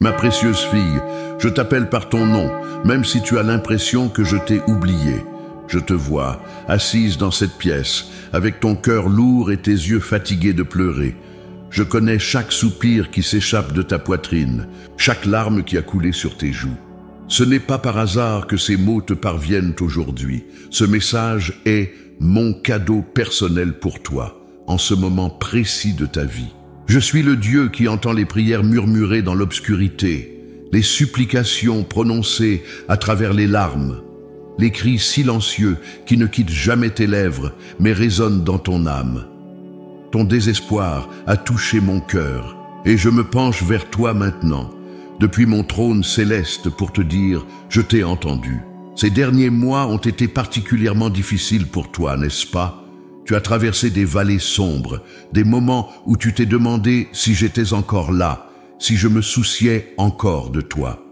Ma précieuse fille, je t'appelle par ton nom, même si tu as l'impression que je t'ai oublié. Je te vois, assise dans cette pièce, avec ton cœur lourd et tes yeux fatigués de pleurer. Je connais chaque soupir qui s'échappe de ta poitrine, chaque larme qui a coulé sur tes joues. Ce n'est pas par hasard que ces mots te parviennent aujourd'hui. Ce message est mon cadeau personnel pour toi, en ce moment précis de ta vie. Je suis le Dieu qui entend les prières murmurées dans l'obscurité, les supplications prononcées à travers les larmes, les cris silencieux qui ne quittent jamais tes lèvres, mais résonnent dans ton âme. Ton désespoir a touché mon cœur, et je me penche vers toi maintenant, depuis mon trône céleste pour te dire « Je t'ai entendu ». Ces derniers mois ont été particulièrement difficiles pour toi, n'est-ce pas ? Tu as traversé des vallées sombres, des moments où tu t'es demandé si j'étais encore là, si je me souciais encore de toi.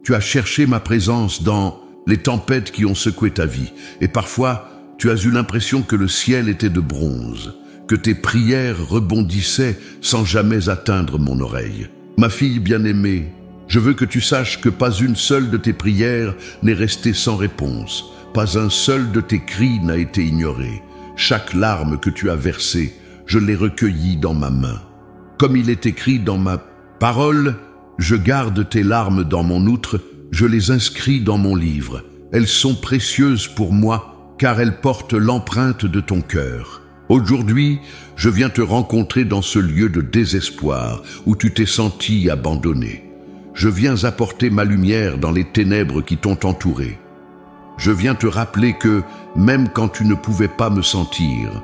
Tu as cherché ma présence dans les tempêtes qui ont secoué ta vie, et parfois tu as eu l'impression que le ciel était de bronze, que tes prières rebondissaient sans jamais atteindre mon oreille. Ma fille bien-aimée, je veux que tu saches que pas une seule de tes prières n'est restée sans réponse, pas un seul de tes cris n'a été ignoré. Chaque larme que tu as versée, je l'ai recueillie dans ma main. Comme il est écrit dans ma parole, je garde tes larmes dans mon outre, je les inscris dans mon livre. Elles sont précieuses pour moi, car elles portent l'empreinte de ton cœur. Aujourd'hui, je viens te rencontrer dans ce lieu de désespoir où tu t'es senti abandonné. Je viens apporter ma lumière dans les ténèbres qui t'ont entouré. Je viens te rappeler que, même quand tu ne pouvais pas me sentir,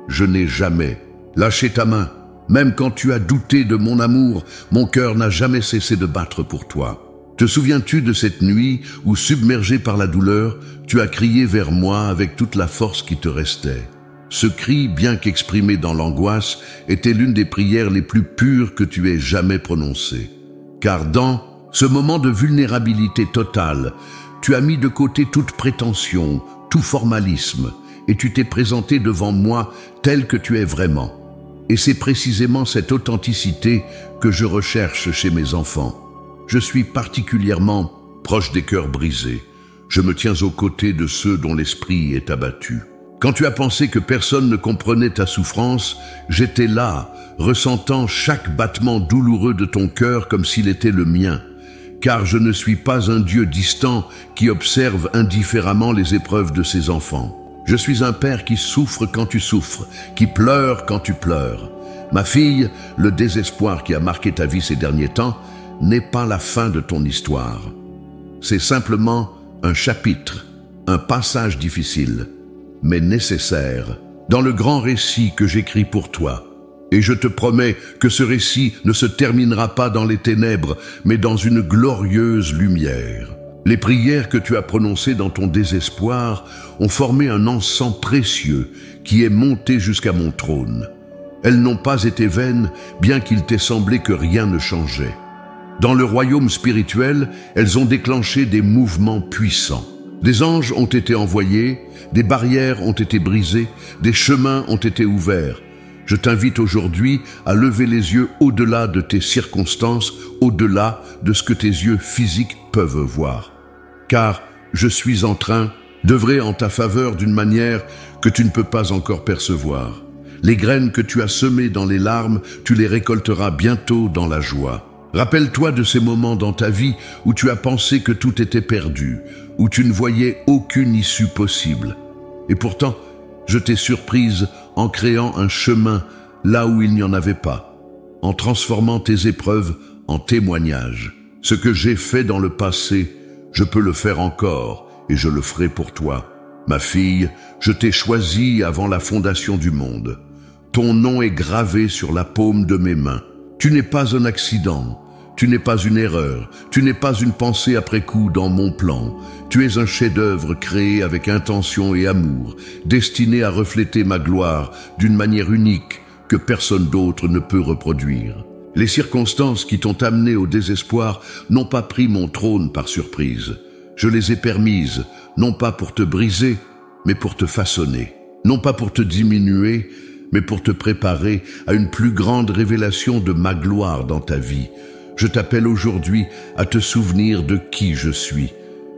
je n'ai jamais lâché ta main. Même quand tu as douté de mon amour, mon cœur n'a jamais cessé de battre pour toi. Te souviens-tu de cette nuit où, submergé par la douleur, tu as crié vers moi avec toute la force qui te restait? Ce cri, bien qu'exprimé dans l'angoisse, était l'une des prières les plus pures que tu aies jamais prononcées. Car dans ce moment de vulnérabilité totale, tu as mis de côté toute prétention, tout formalisme, et tu t'es présenté devant moi tel que tu es vraiment. Et c'est précisément cette authenticité que je recherche chez mes enfants. Je suis particulièrement proche des cœurs brisés. Je me tiens aux côtés de ceux dont l'esprit est abattu. Quand tu as pensé que personne ne comprenait ta souffrance, j'étais là, ressentant chaque battement douloureux de ton cœur comme s'il était le mien. Car je ne suis pas un Dieu distant qui observe indifféremment les épreuves de ses enfants. Je suis un père qui souffre quand tu souffres, qui pleure quand tu pleures. Ma fille, le désespoir qui a marqué ta vie ces derniers temps n'est pas la fin de ton histoire. C'est simplement un chapitre, un passage difficile, mais nécessaire, dans le grand récit que j'écris pour toi. Et je te promets que ce récit ne se terminera pas dans les ténèbres, mais dans une glorieuse lumière. Les prières que tu as prononcées dans ton désespoir ont formé un encens précieux qui est monté jusqu'à mon trône. Elles n'ont pas été vaines, bien qu'il t'ait semblé que rien ne changeait. Dans le royaume spirituel, elles ont déclenché des mouvements puissants. Des anges ont été envoyés, des barrières ont été brisées, des chemins ont été ouverts. Je t'invite aujourd'hui à lever les yeux au-delà de tes circonstances, au-delà de ce que tes yeux physiques peuvent voir. Car je suis en train d'œuvrer en ta faveur d'une manière que tu ne peux pas encore percevoir. Les graines que tu as semées dans les larmes, tu les récolteras bientôt dans la joie. Rappelle-toi de ces moments dans ta vie où tu as pensé que tout était perdu, où tu ne voyais aucune issue possible. Et pourtant, je t'ai surprise en créant un chemin là où il n'y en avait pas, en transformant tes épreuves en témoignages. Ce que j'ai fait dans le passé, je peux le faire encore et je le ferai pour toi. Ma fille, je t'ai choisie avant la fondation du monde. Ton nom est gravé sur la paume de mes mains. Tu n'es pas un accident, tu n'es pas une erreur, tu n'es pas une pensée après coup dans mon plan. Tu es un chef-d'œuvre créé avec intention et amour, destiné à refléter ma gloire d'une manière unique que personne d'autre ne peut reproduire. Les circonstances qui t'ont amené au désespoir n'ont pas pris mon trône par surprise. Je les ai permises, non pas pour te briser, mais pour te façonner. Non pas pour te diminuer, mais pour te préparer à une plus grande révélation de ma gloire dans ta vie. Je t'appelle aujourd'hui à te souvenir de qui je suis.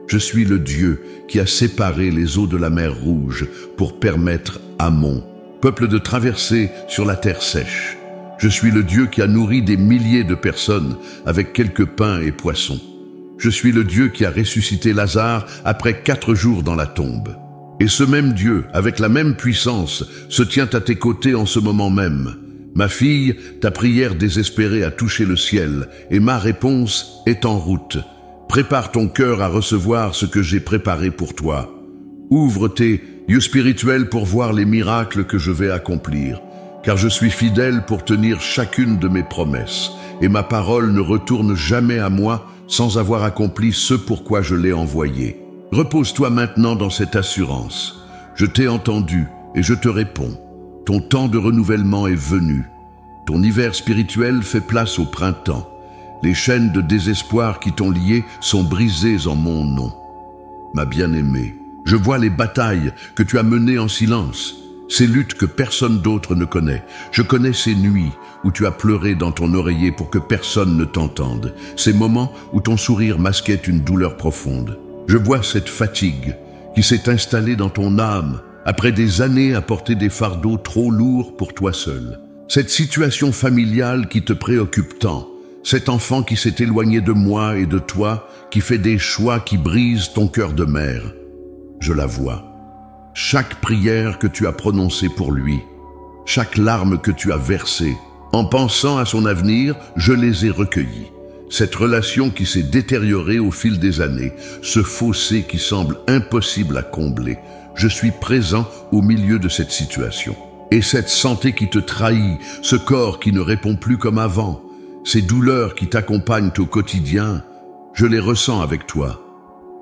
Je suis le Dieu qui a séparé les eaux de la mer Rouge pour permettre à mon peuple de traverser sur la terre sèche. Je suis le Dieu qui a nourri des milliers de personnes avec quelques pains et poissons. Je suis le Dieu qui a ressuscité Lazare après 4 jours dans la tombe. Et ce même Dieu, avec la même puissance, se tient à tes côtés en ce moment même. Ma fille, ta prière désespérée a touché le ciel, et ma réponse est en route. Prépare ton cœur à recevoir ce que j'ai préparé pour toi. Ouvre tes yeux spirituels pour voir les miracles que je vais accomplir, car je suis fidèle pour tenir chacune de mes promesses, et ma parole ne retourne jamais à moi sans avoir accompli ce pourquoi je l'ai envoyé. Repose-toi maintenant dans cette assurance. Je t'ai entendu et je te réponds. Ton temps de renouvellement est venu. Ton hiver spirituel fait place au printemps. Les chaînes de désespoir qui t'ont lié sont brisées en mon nom. Ma bien-aimée, je vois les batailles que tu as menées en silence, ces luttes que personne d'autre ne connaît. Je connais ces nuits où tu as pleuré dans ton oreiller pour que personne ne t'entende, ces moments où ton sourire masquait une douleur profonde. Je vois cette fatigue qui s'est installée dans ton âme après des années à porter des fardeaux trop lourds pour toi seul. Cette situation familiale qui te préoccupe tant, cet enfant qui s'est éloigné de moi et de toi, qui fait des choix qui brisent ton cœur de mère. Je la vois. Chaque prière que tu as prononcée pour lui, chaque larme que tu as versée, en pensant à son avenir, je les ai recueillies. Cette relation qui s'est détériorée au fil des années, ce fossé qui semble impossible à combler, je suis présent au milieu de cette situation. Et cette santé qui te trahit, ce corps qui ne répond plus comme avant, ces douleurs qui t'accompagnent au quotidien, je les ressens avec toi.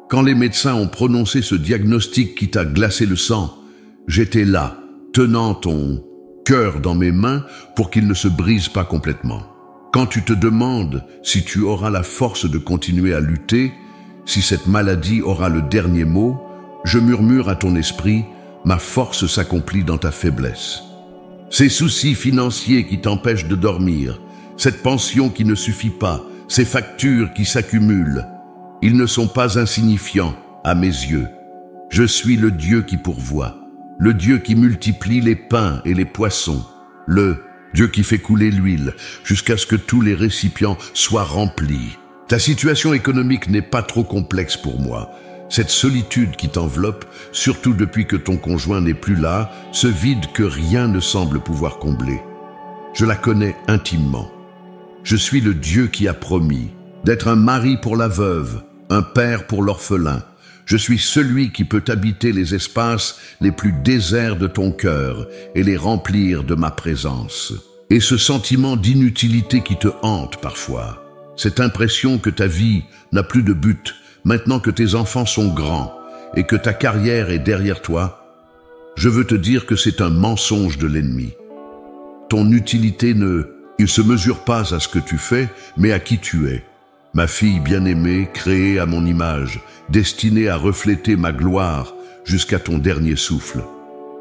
Quand les médecins ont prononcé ce diagnostic qui t'a glacé le sang, j'étais là, tenant ton cœur dans mes mains pour qu'il ne se brise pas complètement. Quand tu te demandes si tu auras la force de continuer à lutter, si cette maladie aura le dernier mot, je murmure à ton esprit, ma force s'accomplit dans ta faiblesse. Ces soucis financiers qui t'empêchent de dormir, cette pension qui ne suffit pas, ces factures qui s'accumulent, ils ne sont pas insignifiants à mes yeux. Je suis le Dieu qui pourvoit, le Dieu qui multiplie les pains et les poissons, le Dieu qui fait couler l'huile jusqu'à ce que tous les récipients soient remplis. Ta situation économique n'est pas trop complexe pour moi. Cette solitude qui t'enveloppe, surtout depuis que ton conjoint n'est plus là, ce vide que rien ne semble pouvoir combler. Je la connais intimement. Je suis le Dieu qui a promis d'être un mari pour la veuve, un père pour l'orphelin. Je suis celui qui peut habiter les espaces les plus déserts de ton cœur et les remplir de ma présence. Et ce sentiment d'inutilité qui te hante parfois, cette impression que ta vie n'a plus de but, maintenant que tes enfants sont grands et que ta carrière est derrière toi, je veux te dire que c'est un mensonge de l'ennemi. Ton utilité il se mesure pas à ce que tu fais, mais à qui tu es. Ma fille bien-aimée, créée à mon image, destinée à refléter ma gloire jusqu'à ton dernier souffle.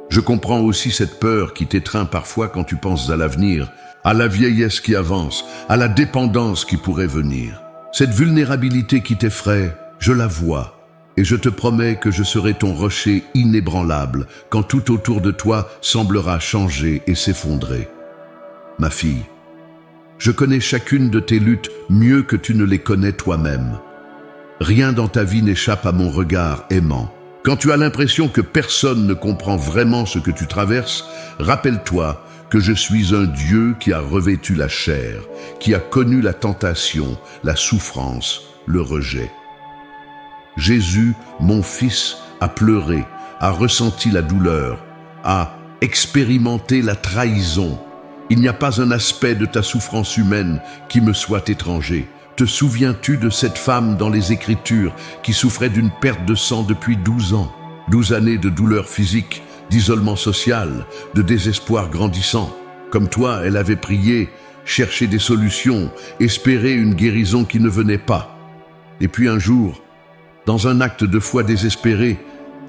Je comprends aussi cette peur qui t'étreint parfois quand tu penses à l'avenir, à la vieillesse qui avance, à la dépendance qui pourrait venir. Cette vulnérabilité qui t'effraie, je la vois, et je te promets que je serai ton rocher inébranlable quand tout autour de toi semblera changer et s'effondrer. Ma fille, je connais chacune de tes luttes mieux que tu ne les connais toi-même. Rien dans ta vie n'échappe à mon regard aimant. Quand tu as l'impression que personne ne comprend vraiment ce que tu traverses, rappelle-toi que je suis un Dieu qui a revêtu la chair, qui a connu la tentation, la souffrance, le rejet. Jésus, mon fils, a pleuré, a ressenti la douleur, a expérimenté la trahison. Il n'y a pas un aspect de ta souffrance humaine qui me soit étranger. Te souviens-tu de cette femme dans les Écritures qui souffrait d'une perte de sang depuis 12 ans, 12 années de douleur physique, d'isolement social, de désespoir grandissant? Comme toi, elle avait prié, cherché des solutions, espéré une guérison qui ne venait pas. Et puis un jour, dans un acte de foi désespéré,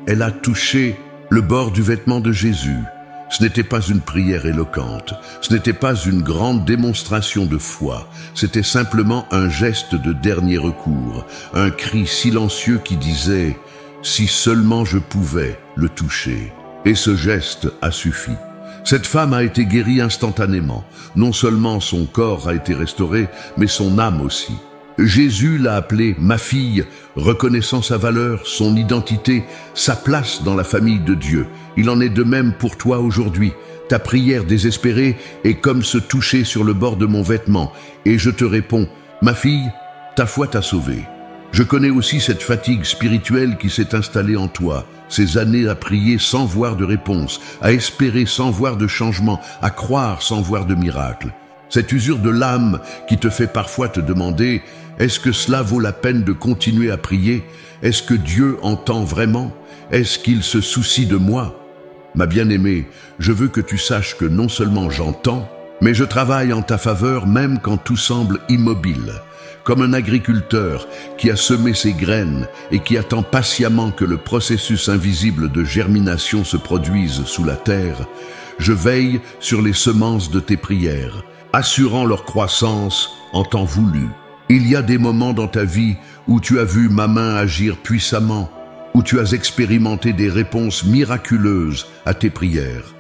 elle a touché le bord du vêtement de Jésus. Ce n'était pas une prière éloquente, ce n'était pas une grande démonstration de foi, c'était simplement un geste de dernier recours, un cri silencieux qui disait « Si seulement je pouvais le toucher ». Et ce geste a suffi. Cette femme a été guérie instantanément. Non seulement son corps a été restauré, mais son âme aussi. Jésus l'a appelée « ma fille », reconnaissant sa valeur, son identité, sa place dans la famille de Dieu. Il en est de même pour toi aujourd'hui. Ta prière désespérée est comme se toucher sur le bord de mon vêtement. Et je te réponds « ma fille, ta foi t'a sauvée ». Je connais aussi cette fatigue spirituelle qui s'est installée en toi, ces années à prier sans voir de réponse, à espérer sans voir de changement, à croire sans voir de miracle. Cette usure de l'âme qui te fait parfois te demander « Est-ce que cela vaut la peine de continuer à prier? Est-ce que Dieu entend vraiment? Est-ce qu'il se soucie de moi ?» Ma bien-aimée, je veux que tu saches que non seulement j'entends, mais je travaille en ta faveur même quand tout semble immobile. Comme un agriculteur qui a semé ses graines et qui attend patiemment que le processus invisible de germination se produise sous la terre, je veille sur les semences de tes prières, assurant leur croissance en temps voulu. Il y a des moments dans ta vie où tu as vu ma main agir puissamment, où tu as expérimenté des réponses miraculeuses à tes prières.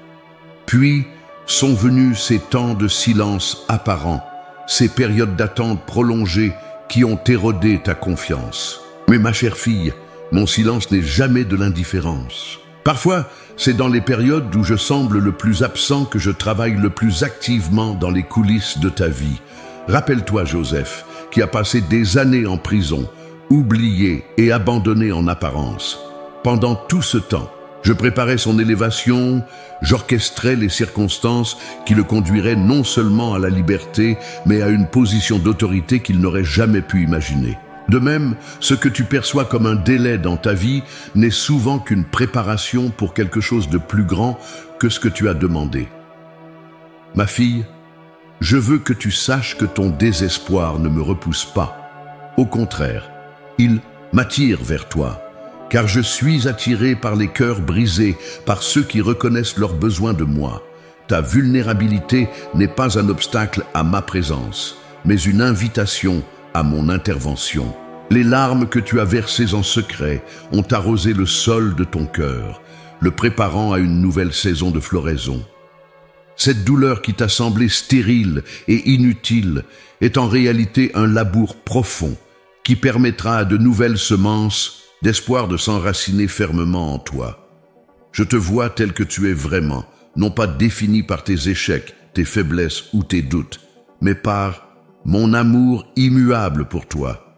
Puis sont venus ces temps de silence apparent, ces périodes d'attente prolongées qui ont érodé ta confiance. Mais ma chère fille, mon silence n'est jamais de l'indifférence. Parfois, c'est dans les périodes où je semble le plus absent que je travaille le plus activement dans les coulisses de ta vie. Rappelle-toi Joseph, qui a passé des années en prison, oublié et abandonné en apparence. Pendant tout ce temps, je préparais son élévation, j'orchestrais les circonstances qui le conduiraient non seulement à la liberté, mais à une position d'autorité qu'il n'aurait jamais pu imaginer. De même, ce que tu perçois comme un délai dans ta vie n'est souvent qu'une préparation pour quelque chose de plus grand que ce que tu as demandé. Ma fille, je veux que tu saches que ton désespoir ne me repousse pas. Au contraire, il m'attire vers toi, car je suis attiré par les cœurs brisés, par ceux qui reconnaissent leurs besoins de moi. Ta vulnérabilité n'est pas un obstacle à ma présence, mais une invitation à mon intervention. Les larmes que tu as versées en secret ont arrosé le sol de ton cœur, le préparant à une nouvelle saison de floraison. Cette douleur qui t'a semblé stérile et inutile est en réalité un labour profond qui permettra à de nouvelles semences d'espoir de s'enraciner fermement en toi. Je te vois tel que tu es vraiment, non pas défini par tes échecs, tes faiblesses ou tes doutes, mais par mon amour immuable pour toi.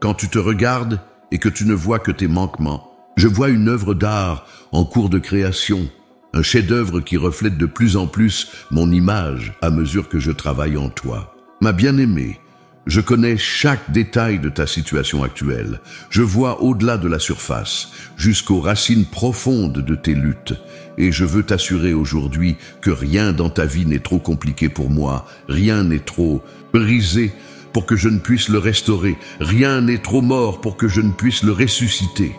Quand tu te regardes et que tu ne vois que tes manquements, je vois une œuvre d'art en cours de création, un chef-d'œuvre qui reflète de plus en plus mon image à mesure que je travaille en toi. Ma bien-aimée, je connais chaque détail de ta situation actuelle. Je vois au-delà de la surface, jusqu'aux racines profondes de tes luttes. Et je veux t'assurer aujourd'hui que rien dans ta vie n'est trop compliqué pour moi, rien n'est trop brisé pour que je ne puisse le restaurer, rien n'est trop mort pour que je ne puisse le ressusciter.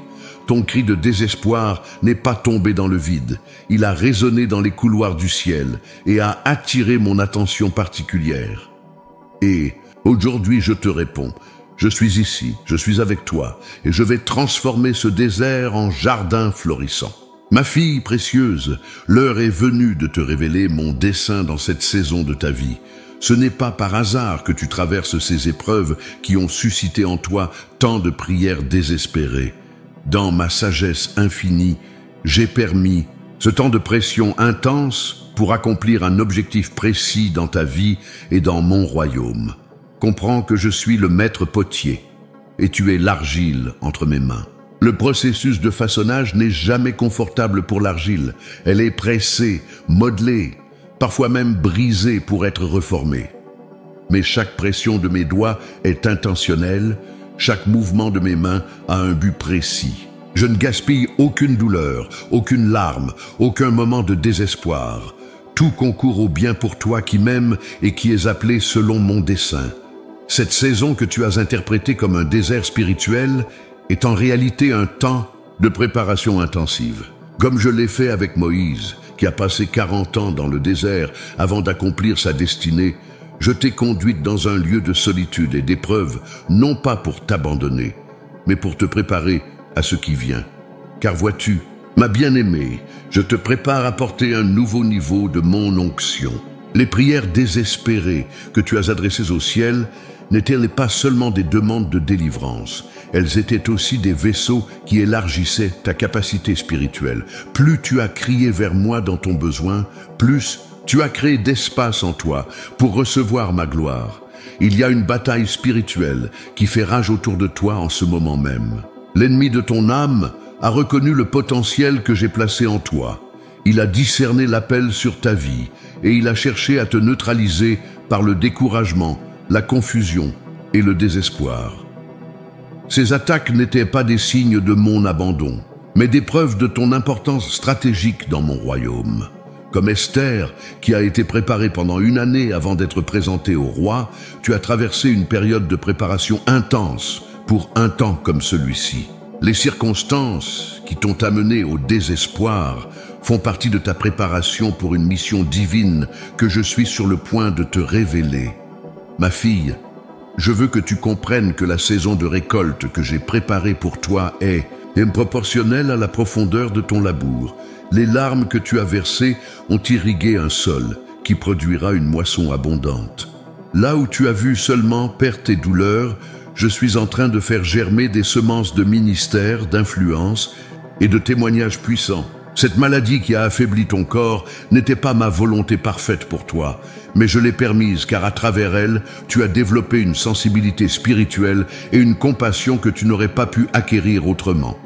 Ton cri de désespoir n'est pas tombé dans le vide. Il a résonné dans les couloirs du ciel et a attiré mon attention particulière. Et aujourd'hui, je te réponds, je suis ici, je suis avec toi, et je vais transformer ce désert en jardin florissant. Ma fille précieuse, l'heure est venue de te révéler mon dessein dans cette saison de ta vie. Ce n'est pas par hasard que tu traverses ces épreuves qui ont suscité en toi tant de prières désespérées. Dans ma sagesse infinie, j'ai permis ce temps de pression intense pour accomplir un objectif précis dans ta vie et dans mon royaume. Comprends que je suis le maître potier et tu es l'argile entre mes mains. Le processus de façonnage n'est jamais confortable pour l'argile. Elle est pressée, modelée, parfois même brisée pour être reformée. Mais chaque pression de mes doigts est intentionnelle, chaque mouvement de mes mains a un but précis. Je ne gaspille aucune douleur, aucune larme, aucun moment de désespoir. Tout concourt au bien pour toi qui m'aimes et qui es appelé selon mon dessein. Cette saison que tu as interprétée comme un désert spirituel est en réalité un temps de préparation intensive. Comme je l'ai fait avec Moïse, qui a passé 40 ans dans le désert avant d'accomplir sa destinée, je t'ai conduite dans un lieu de solitude et d'épreuve, non pas pour t'abandonner, mais pour te préparer à ce qui vient. Car vois-tu, ma bien-aimée, je te prépare à porter un nouveau niveau de mon onction. Les prières désespérées que tu as adressées au ciel n'étaient pas seulement des demandes de délivrance, elles étaient aussi des vaisseaux qui élargissaient ta capacité spirituelle. Plus tu as crié vers moi dans ton besoin, plus tu as créé d'espace en toi pour recevoir ma gloire. Il y a une bataille spirituelle qui fait rage autour de toi en ce moment même. L'ennemi de ton âme a reconnu le potentiel que j'ai placé en toi. Il a discerné l'appel sur ta vie et il a cherché à te neutraliser par le découragement, la confusion et le désespoir. Ces attaques n'étaient pas des signes de mon abandon, mais des preuves de ton importance stratégique dans mon royaume. Comme Esther, qui a été préparée pendant 1 année avant d'être présentée au roi, tu as traversé une période de préparation intense pour un temps comme celui-ci. Les circonstances qui t'ont amené au désespoir font partie de ta préparation pour une mission divine que je suis sur le point de te révéler. Ma fille, je veux que tu comprennes que la saison de récolte que j'ai préparée pour toi est proportionnelle à la profondeur de ton labour. Les larmes que tu as versées ont irrigué un sol qui produira une moisson abondante. Là où tu as vu seulement perte et douleur, je suis en train de faire germer des semences de ministère, d'influence et de témoignages puissants. Cette maladie qui a affaibli ton corps n'était pas ma volonté parfaite pour toi, mais je l'ai permise car à travers elle, tu as développé une sensibilité spirituelle et une compassion que tu n'aurais pas pu acquérir autrement.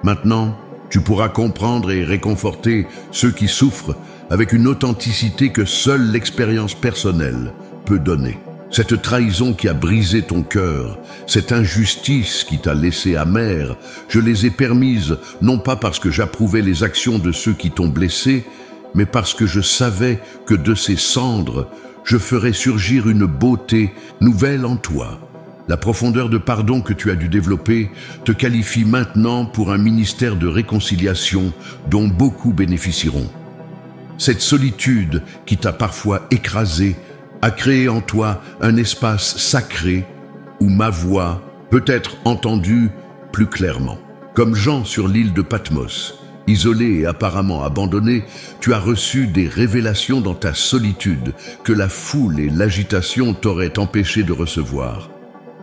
Maintenant, tu pourras comprendre et réconforter ceux qui souffrent avec une authenticité que seule l'expérience personnelle peut donner. Cette trahison qui a brisé ton cœur, cette injustice qui t'a laissé amer, je les ai permises non pas parce que j'approuvais les actions de ceux qui t'ont blessé, mais parce que je savais que de ces cendres, je ferais surgir une beauté nouvelle en toi. La profondeur de pardon que tu as dû développer te qualifie maintenant pour un ministère de réconciliation dont beaucoup bénéficieront. Cette solitude qui t'a parfois écrasé a créé en toi un espace sacré où ma voix peut être entendue plus clairement. Comme Jean sur l'île de Patmos, isolé et apparemment abandonné, tu as reçu des révélations dans ta solitude que la foule et l'agitation t'auraient empêché de recevoir.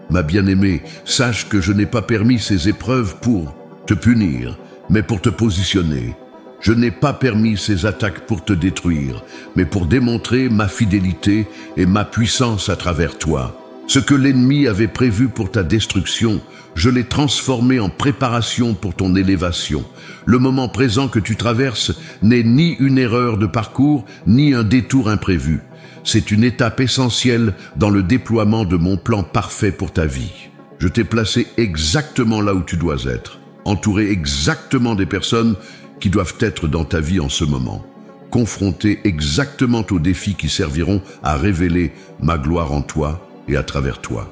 Ma bien-aimée, sache que je n'ai pas permis ces épreuves pour te punir, mais pour te positionner. Je n'ai pas permis ces attaques pour te détruire, mais pour démontrer ma fidélité et ma puissance à travers toi. Ce que l'ennemi avait prévu pour ta destruction, je l'ai transformé en préparation pour ton élévation. Le moment présent que tu traverses n'est ni une erreur de parcours, ni un détour imprévu. C'est une étape essentielle dans le déploiement de mon plan parfait pour ta vie. Je t'ai placé exactement là où tu dois être, entouré exactement des personnes qui doivent être dans ta vie en ce moment, confrontés exactement aux défis qui serviront à révéler ma gloire en toi et à travers toi.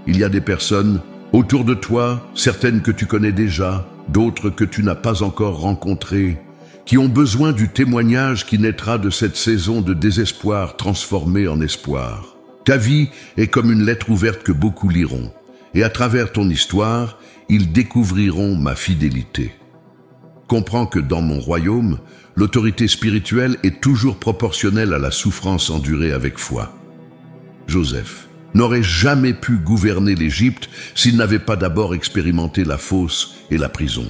Il y a des personnes autour de toi, certaines que tu connais déjà, d'autres que tu n'as pas encore rencontrées, qui ont besoin du témoignage qui naîtra de cette saison de désespoir transformée en espoir. Ta vie est comme une lettre ouverte que beaucoup liront, et à travers ton histoire, ils découvriront ma fidélité. Comprends que dans mon royaume, l'autorité spirituelle est toujours proportionnelle à la souffrance endurée avec foi. Joseph n'aurait jamais pu gouverner l'Égypte s'il n'avait pas d'abord expérimenté la fosse et la prison.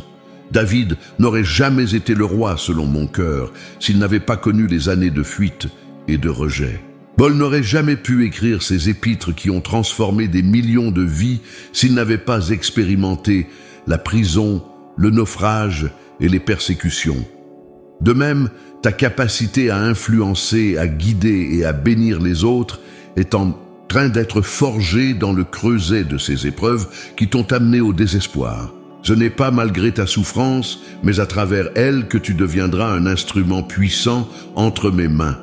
David n'aurait jamais été le roi selon mon cœur s'il n'avait pas connu les années de fuite et de rejet. Paul n'aurait jamais pu écrire ces épîtres qui ont transformé des millions de vies s'il n'avait pas expérimenté la prison, le naufrage et les persécutions. De même, ta capacité à influencer, à guider et à bénir les autres est en train d'être forgée dans le creuset de ces épreuves qui t'ont amené au désespoir. Ce n'est pas malgré ta souffrance, mais à travers elle que tu deviendras un instrument puissant entre mes mains.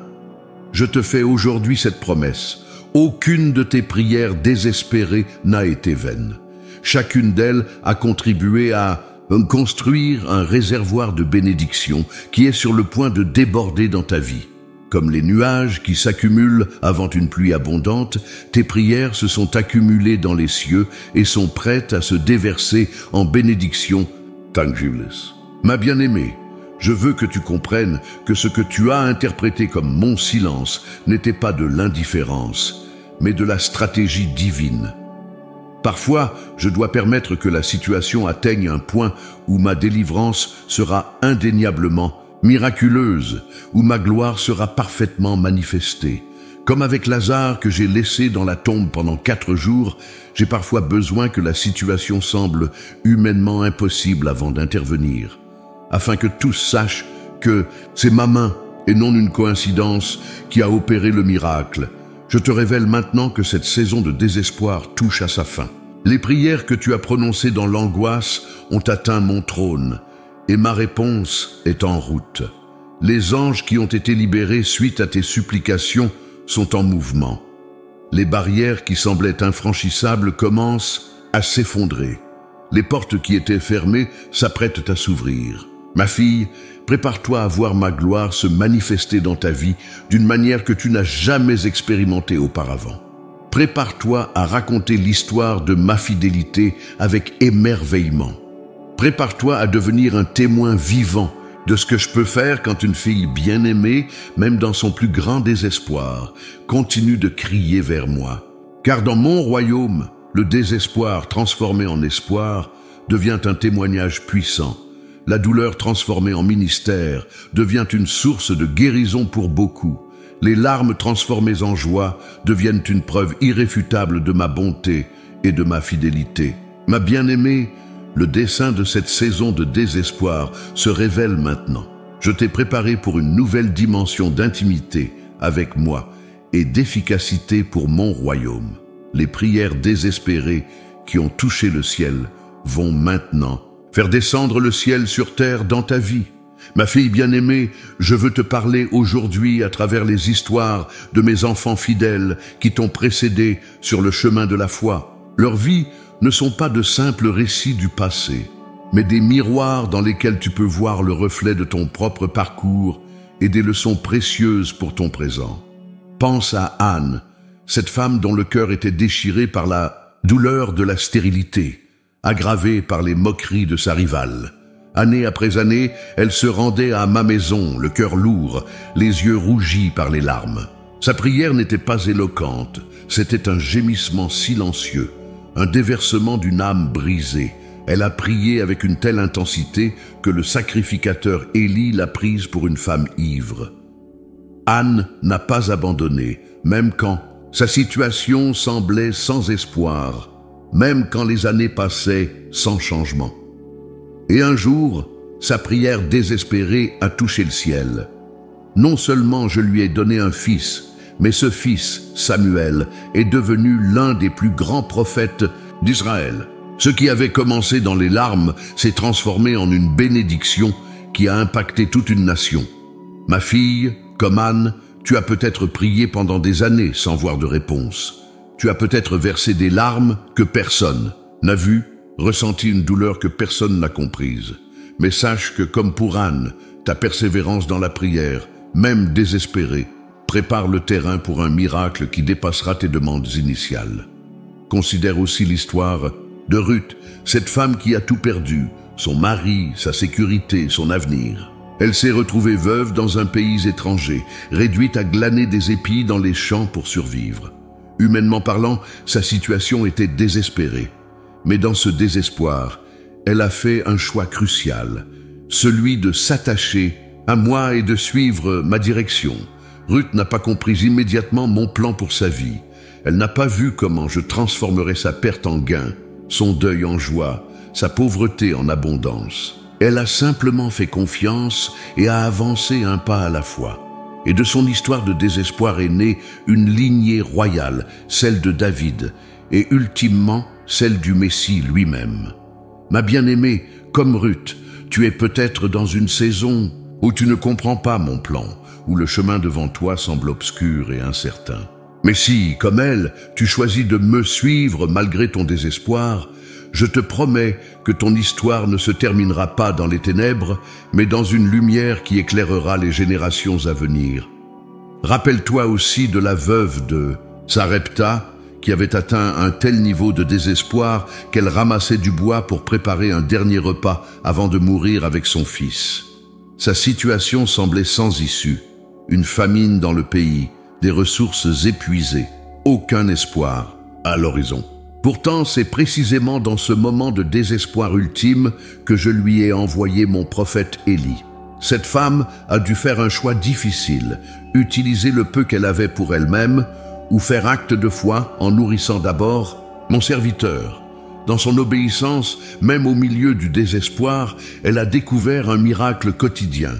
Je te fais aujourd'hui cette promesse. Aucune de tes prières désespérées n'a été vaine. Chacune d'elles a contribué à construire un réservoir de bénédiction qui est sur le point de déborder dans ta vie. Comme les nuages qui s'accumulent avant une pluie abondante, tes prières se sont accumulées dans les cieux et sont prêtes à se déverser en bénédiction tangibles. Ma bien-aimée, je veux que tu comprennes que ce que tu as interprété comme mon silence n'était pas de l'indifférence, mais de la stratégie divine. Parfois, je dois permettre que la situation atteigne un point où ma délivrance sera indéniablement miraculeuse, où ma gloire sera parfaitement manifestée. Comme avec Lazare que j'ai laissé dans la tombe pendant 4 jours, j'ai parfois besoin que la situation semble humainement impossible avant d'intervenir, afin que tous sachent que c'est ma main et non une coïncidence qui a opéré le miracle. Je te révèle maintenant que cette saison de désespoir touche à sa fin. Les prières que tu as prononcées dans l'angoisse ont atteint mon trône, et ma réponse est en route. Les anges qui ont été libérés suite à tes supplications sont en mouvement. Les barrières qui semblaient infranchissables commencent à s'effondrer. Les portes qui étaient fermées s'apprêtent à s'ouvrir. Ma fille, prépare-toi à voir ma gloire se manifester dans ta vie d'une manière que tu n'as jamais expérimentée auparavant. Prépare-toi à raconter l'histoire de ma fidélité avec émerveillement. Prépare-toi à devenir un témoin vivant de ce que je peux faire quand une fille bien-aimée, même dans son plus grand désespoir, continue de crier vers moi. Car dans mon royaume, le désespoir transformé en espoir devient un témoignage puissant. La douleur transformée en ministère devient une source de guérison pour beaucoup. Les larmes transformées en joie deviennent une preuve irréfutable de ma bonté et de ma fidélité. Ma bien-aimée, le dessein de cette saison de désespoir se révèle maintenant. Je t'ai préparé pour une nouvelle dimension d'intimité avec moi et d'efficacité pour mon royaume. Les prières désespérées qui ont touché le ciel vont maintenant faire descendre le ciel sur terre dans ta vie. Ma fille bien-aimée, je veux te parler aujourd'hui à travers les histoires de mes enfants fidèles qui t'ont précédé sur le chemin de la foi. Leurs vies ne sont pas de simples récits du passé, mais des miroirs dans lesquels tu peux voir le reflet de ton propre parcours et des leçons précieuses pour ton présent. Pense à Anne, cette femme dont le cœur était déchiré par la douleur de la stérilité, aggravée par les moqueries de sa rivale. Année après année, elle se rendait à ma maison, le cœur lourd, les yeux rougis par les larmes. Sa prière n'était pas éloquente, c'était un gémissement silencieux, un déversement d'une âme brisée. Elle a prié avec une telle intensité que le sacrificateur Élie l'a prise pour une femme ivre. Anne n'a pas abandonné, même quand sa situation semblait sans espoir, même quand les années passaient sans changement. Et un jour, sa prière désespérée a touché le ciel. Non seulement je lui ai donné un fils, mais ce fils, Samuel, est devenu l'un des plus grands prophètes d'Israël. Ce qui avait commencé dans les larmes s'est transformé en une bénédiction qui a impacté toute une nation. Ma fille, comme Anne, tu as peut-être prié pendant des années sans voir de réponse. Tu as peut-être versé des larmes que personne n'a vues, ressenti une douleur que personne n'a comprise. Mais sache que comme pour Anne, ta persévérance dans la prière, même désespérée, prépare le terrain pour un miracle qui dépassera tes demandes initiales. Considère aussi l'histoire de Ruth, cette femme qui a tout perdu, son mari, sa sécurité, son avenir. Elle s'est retrouvée veuve dans un pays étranger, réduite à glaner des épis dans les champs pour survivre. Humainement parlant, sa situation était désespérée. Mais dans ce désespoir, elle a fait un choix crucial, celui de s'attacher à moi et de suivre ma direction. Ruth n'a pas compris immédiatement mon plan pour sa vie. Elle n'a pas vu comment je transformerais sa perte en gain, son deuil en joie, sa pauvreté en abondance. Elle a simplement fait confiance et a avancé un pas à la fois. Et de son histoire de désespoir est née une lignée royale, celle de David, et ultimement celle du Messie lui-même. Ma bien-aimée, comme Ruth, tu es peut-être dans une saison où tu ne comprends pas mon plan, où le chemin devant toi semble obscur et incertain. Mais si, comme elle, tu choisis de me suivre malgré ton désespoir, je te promets que ton histoire ne se terminera pas dans les ténèbres, mais dans une lumière qui éclairera les générations à venir. Rappelle-toi aussi de la veuve de Sarepta, qui avait atteint un tel niveau de désespoir qu'elle ramassait du bois pour préparer un dernier repas avant de mourir avec son fils. Sa situation semblait sans issue. Une famine dans le pays, des ressources épuisées, aucun espoir à l'horizon. Pourtant, c'est précisément dans ce moment de désespoir ultime que je lui ai envoyé mon prophète Élie. Cette femme a dû faire un choix difficile, utiliser le peu qu'elle avait pour elle-même ou faire acte de foi en nourrissant d'abord mon serviteur. Dans son obéissance, même au milieu du désespoir, elle a découvert un miracle quotidien.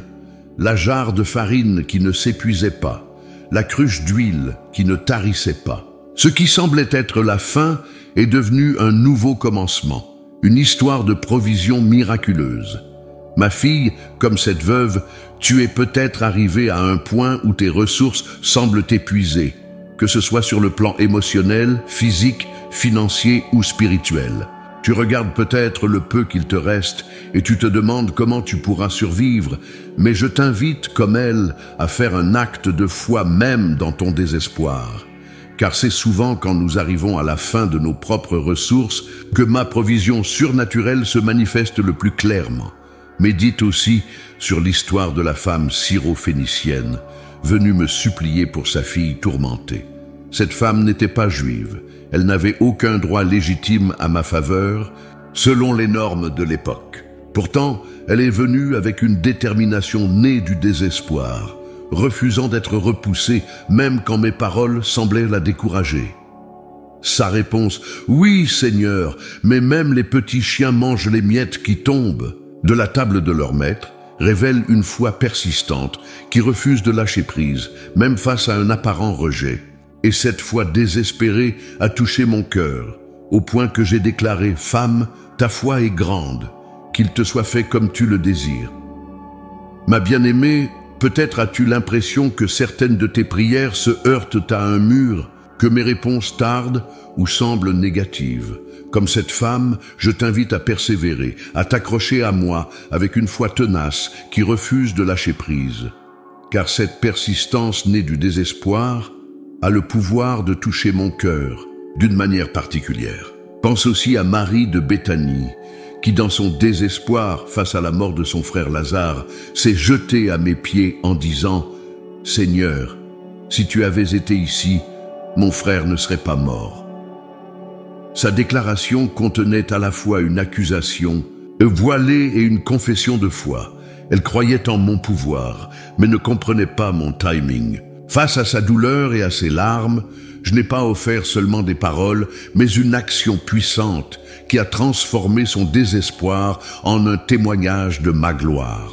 La jarre de farine qui ne s'épuisait pas, la cruche d'huile qui ne tarissait pas. Ce qui semblait être la fin est devenu un nouveau commencement, une histoire de provision miraculeuse. Ma fille, comme cette veuve, tu es peut-être arrivée à un point où tes ressources semblent épuisées, que ce soit sur le plan émotionnel, physique, financier ou spirituel. Tu regardes peut-être le peu qu'il te reste et tu te demandes comment tu pourras survivre, mais je t'invite, comme elle, à faire un acte de foi même dans ton désespoir. Car c'est souvent quand nous arrivons à la fin de nos propres ressources que ma provision surnaturelle se manifeste le plus clairement. Médite aussi sur l'histoire de la femme syro-phénicienne, venue me supplier pour sa fille tourmentée. Cette femme n'était pas juive, elle n'avait aucun droit légitime à ma faveur, selon les normes de l'époque. Pourtant, elle est venue avec une détermination née du désespoir, refusant d'être repoussée même quand mes paroles semblaient la décourager. Sa réponse, « Oui, Seigneur, mais même les petits chiens mangent les miettes qui tombent » de la table de leur maître, révèle une foi persistante qui refuse de lâcher prise, même face à un apparent rejet. Et cette foi désespérée a touché mon cœur, au point que j'ai déclaré « Femme, ta foi est grande, qu'il te soit fait comme tu le désires. » Ma bien-aimée, peut-être as-tu l'impression que certaines de tes prières se heurtent à un mur, que mes réponses tardent ou semblent négatives. Comme cette femme, je t'invite à persévérer, à t'accrocher à moi avec une foi tenace qui refuse de lâcher prise. Car cette persistance née du désespoir a le pouvoir de toucher mon cœur d'une manière particulière. Pense aussi à Marie de Béthanie, qui dans son désespoir face à la mort de son frère Lazare, s'est jetée à mes pieds en disant « Seigneur, si tu avais été ici, mon frère ne serait pas mort. » Sa déclaration contenait à la fois une accusation voilée et une confession de foi. Elle croyait en mon pouvoir, mais ne comprenait pas mon timing. Face à sa douleur et à ses larmes, je n'ai pas offert seulement des paroles, mais une action puissante qui a transformé son désespoir en un témoignage de ma gloire.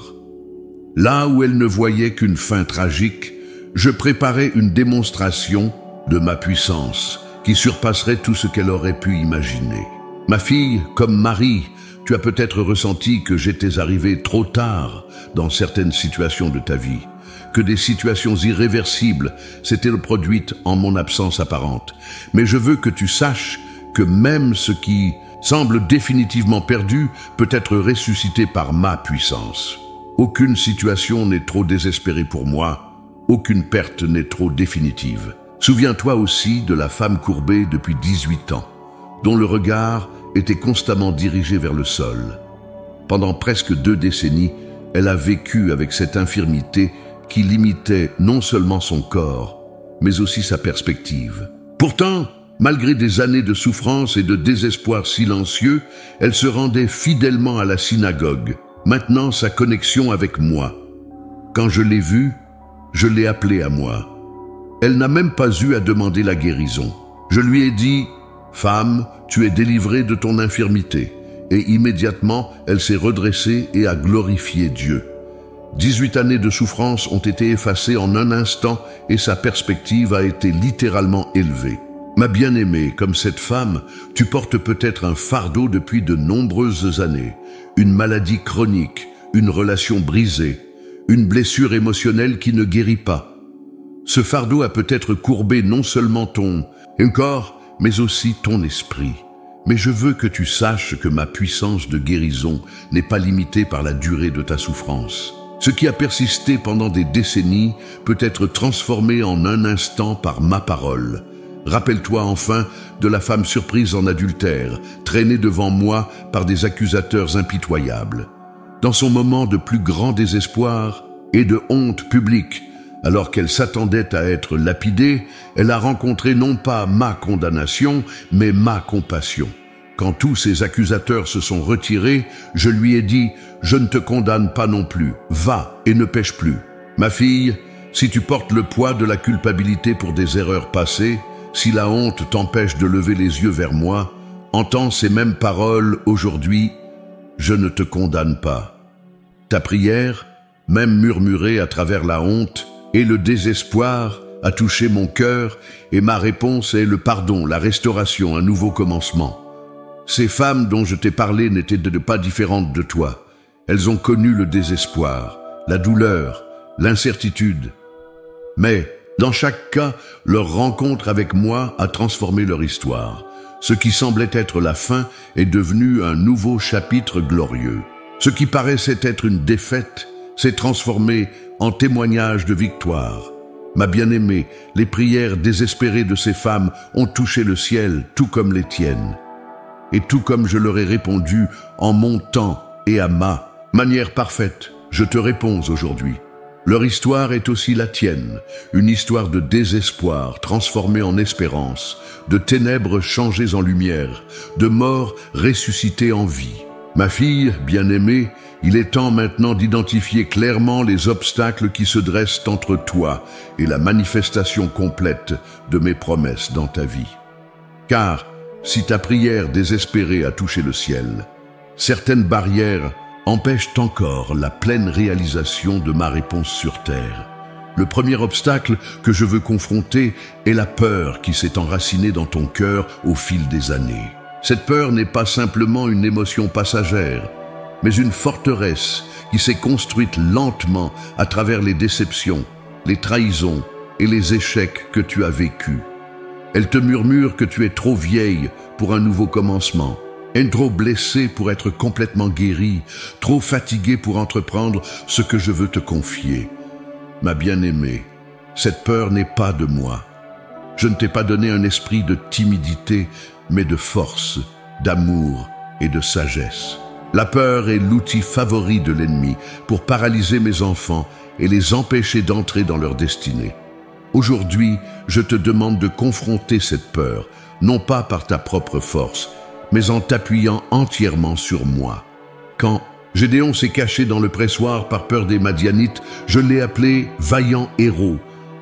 Là où elle ne voyait qu'une fin tragique, je préparais une démonstration de ma puissance, qui surpasserait tout ce qu'elle aurait pu imaginer. Ma fille, comme Marie, tu as peut-être ressenti que j'étais arrivé trop tard dans certaines situations de ta vie, que des situations irréversibles s'étaient produites en mon absence apparente. Mais je veux que tu saches que même ce qui semble définitivement perdu peut être ressuscité par ma puissance. Aucune situation n'est trop désespérée pour moi, aucune perte n'est trop définitive. Souviens-toi aussi de la femme courbée depuis 18 ans, dont le regard était constamment dirigé vers le sol. Pendant presque 2 décennies, elle a vécu avec cette infirmité qui limitait non seulement son corps, mais aussi sa perspective. Pourtant, malgré des années de souffrance et de désespoir silencieux, elle se rendait fidèlement à la synagogue, maintenant sa connexion avec moi. Quand je l'ai vue, je l'ai appelée à moi. Elle n'a même pas eu à demander la guérison. Je lui ai dit « Femme, tu es délivrée de ton infirmité ». Et immédiatement, elle s'est redressée et a glorifié Dieu. 18 années de souffrance ont été effacées en un instant et sa perspective a été littéralement élevée. Ma bien-aimée, comme cette femme, tu portes peut-être un fardeau depuis de nombreuses années. Une maladie chronique, une relation brisée, une blessure émotionnelle qui ne guérit pas. Ce fardeau a peut-être courbé non seulement ton corps, mais aussi ton esprit. Mais je veux que tu saches que ma puissance de guérison n'est pas limitée par la durée de ta souffrance. Ce qui a persisté pendant des décennies peut être transformé en un instant par ma parole. Rappelle-toi enfin de la femme surprise en adultère, traînée devant moi par des accusateurs impitoyables. Dans son moment de plus grand désespoir et de honte publique, alors qu'elle s'attendait à être lapidée, elle a rencontré non pas ma condamnation, mais ma compassion. Quand tous ces accusateurs se sont retirés, je lui ai dit « Je ne te condamne pas non plus, va et ne pêche plus. Ma fille, si tu portes le poids de la culpabilité pour des erreurs passées, si la honte t'empêche de lever les yeux vers moi, entends ces mêmes paroles aujourd'hui, je ne te condamne pas. Ta prière, même murmurée à travers la honte et le désespoir, a touché mon cœur et ma réponse est le pardon, la restauration, un nouveau commencement. Ces femmes dont je t'ai parlé n'étaient pas différentes de toi. Elles ont connu le désespoir, la douleur, l'incertitude. Mais, dans chaque cas, leur rencontre avec moi a transformé leur histoire. Ce qui semblait être la fin est devenu un nouveau chapitre glorieux. Ce qui paraissait être une défaite s'est transformé en témoignage de victoire. Ma bien-aimée, les prières désespérées de ces femmes ont touché le ciel, tout comme les tiennes. Et tout comme je leur ai répondu en mon temps et à ma manière parfaite, je te réponds aujourd'hui. Leur histoire est aussi la tienne, une histoire de désespoir transformée en espérance, de ténèbres changées en lumière, de mort ressuscitée en vie. Ma fille, bien-aimée, il est temps maintenant d'identifier clairement les obstacles qui se dressent entre toi et la manifestation complète de mes promesses dans ta vie. Car, si ta prière désespérée a touché le ciel, certaines barrières empêchent encore la pleine réalisation de ma réponse sur terre. Le premier obstacle que je veux confronter est la peur qui s'est enracinée dans ton cœur au fil des années. Cette peur n'est pas simplement une émotion passagère, mais une forteresse qui s'est construite lentement à travers les déceptions, les trahisons et les échecs que tu as vécus. Elle te murmure que tu es trop vieille pour un nouveau commencement, trop blessée pour être complètement guérie, trop fatiguée pour entreprendre ce que je veux te confier. Ma bien-aimée, cette peur n'est pas de moi. Je ne t'ai pas donné un esprit de timidité, mais de force, d'amour et de sagesse. La peur est l'outil favori de l'ennemi pour paralyser mes enfants et les empêcher d'entrer dans leur destinée. Aujourd'hui, je te demande de confronter cette peur, non pas par ta propre force, mais en t'appuyant entièrement sur moi. Quand Gédéon s'est caché dans le pressoir par peur des Madianites, je l'ai appelé « vaillant héros »,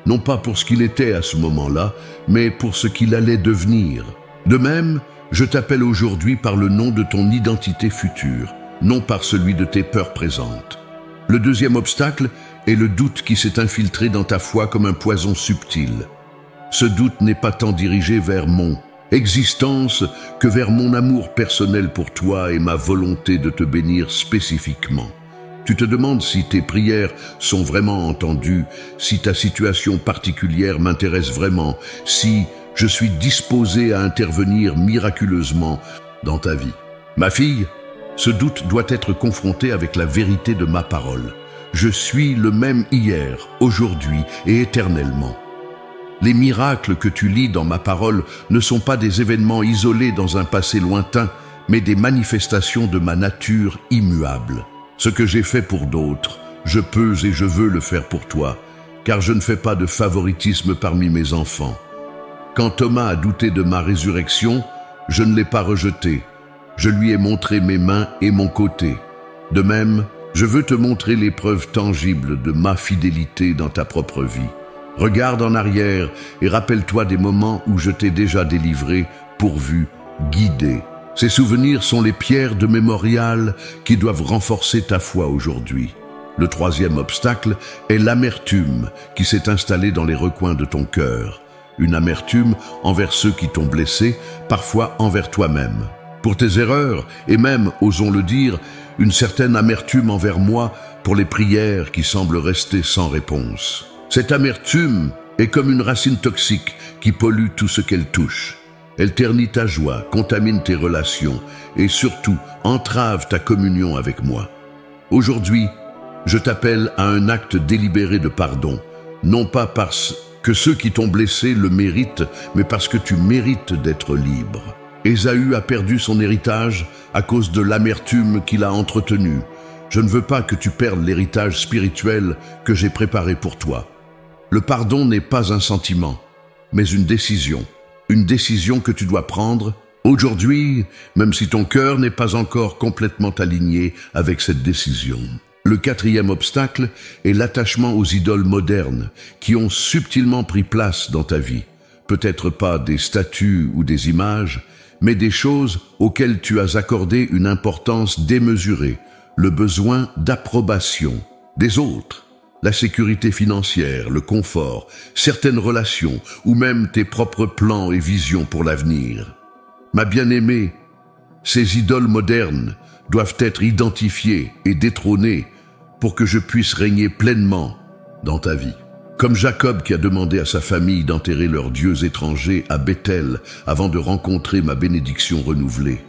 non pas pour ce qu'il était à ce moment-là, mais pour ce qu'il allait devenir. De même, je t'appelle aujourd'hui par le nom de ton identité future, non par celui de tes peurs présentes. Le deuxième obstacle est le doute qui s'est infiltré dans ta foi comme un poison subtil. Ce doute n'est pas tant dirigé vers mon existence que vers mon amour personnel pour toi et ma volonté de te bénir spécifiquement. Tu te demandes si tes prières sont vraiment entendues, si ta situation particulière m'intéresse vraiment, si je suis disposé à intervenir miraculeusement dans ta vie. Ma fille, ce doute doit être confronté avec la vérité de ma parole. Je suis le même hier, aujourd'hui et éternellement. Les miracles que tu lis dans ma parole ne sont pas des événements isolés dans un passé lointain, mais des manifestations de ma nature immuable. Ce que j'ai fait pour d'autres, je peux et je veux le faire pour toi, car je ne fais pas de favoritisme parmi mes enfants. Quand Thomas a douté de ma résurrection, je ne l'ai pas rejeté. Je lui ai montré mes mains et mon côté. De même, je veux te montrer les preuves tangibles de ma fidélité dans ta propre vie. Regarde en arrière et rappelle-toi des moments où je t'ai déjà délivré, pourvu, guidé. Ces souvenirs sont les pierres de mémorial qui doivent renforcer ta foi aujourd'hui. Le troisième obstacle est l'amertume qui s'est installée dans les recoins de ton cœur. Une amertume envers ceux qui t'ont blessé, parfois envers toi-même. Pour tes erreurs, et même, osons le dire, une certaine amertume envers moi pour les prières qui semblent rester sans réponse. Cette amertume est comme une racine toxique qui pollue tout ce qu'elle touche. Elle ternit ta joie, contamine tes relations et surtout entrave ta communion avec moi. Aujourd'hui, je t'appelle à un acte délibéré de pardon, non pas parce que ceux qui t'ont blessé le méritent, mais parce que tu mérites d'être libre. Ésaü a perdu son héritage à cause de l'amertume qu'il a entretenue. Je ne veux pas que tu perdes l'héritage spirituel que j'ai préparé pour toi. Le pardon n'est pas un sentiment, mais une décision que tu dois prendre aujourd'hui, même si ton cœur n'est pas encore complètement aligné avec cette décision. Le quatrième obstacle est l'attachement aux idoles modernes qui ont subtilement pris place dans ta vie. Peut-être pas des statues ou des images, mais des choses auxquelles tu as accordé une importance démesurée, le besoin d'approbation des autres, la sécurité financière, le confort, certaines relations ou même tes propres plans et visions pour l'avenir. Ma bien-aimée, ces idoles modernes doivent être identifiées et détrônées pour que je puisse régner pleinement dans ta vie. Comme Jacob qui a demandé à sa famille d'enterrer leurs dieux étrangers à Bethel avant de rencontrer ma bénédiction renouvelée,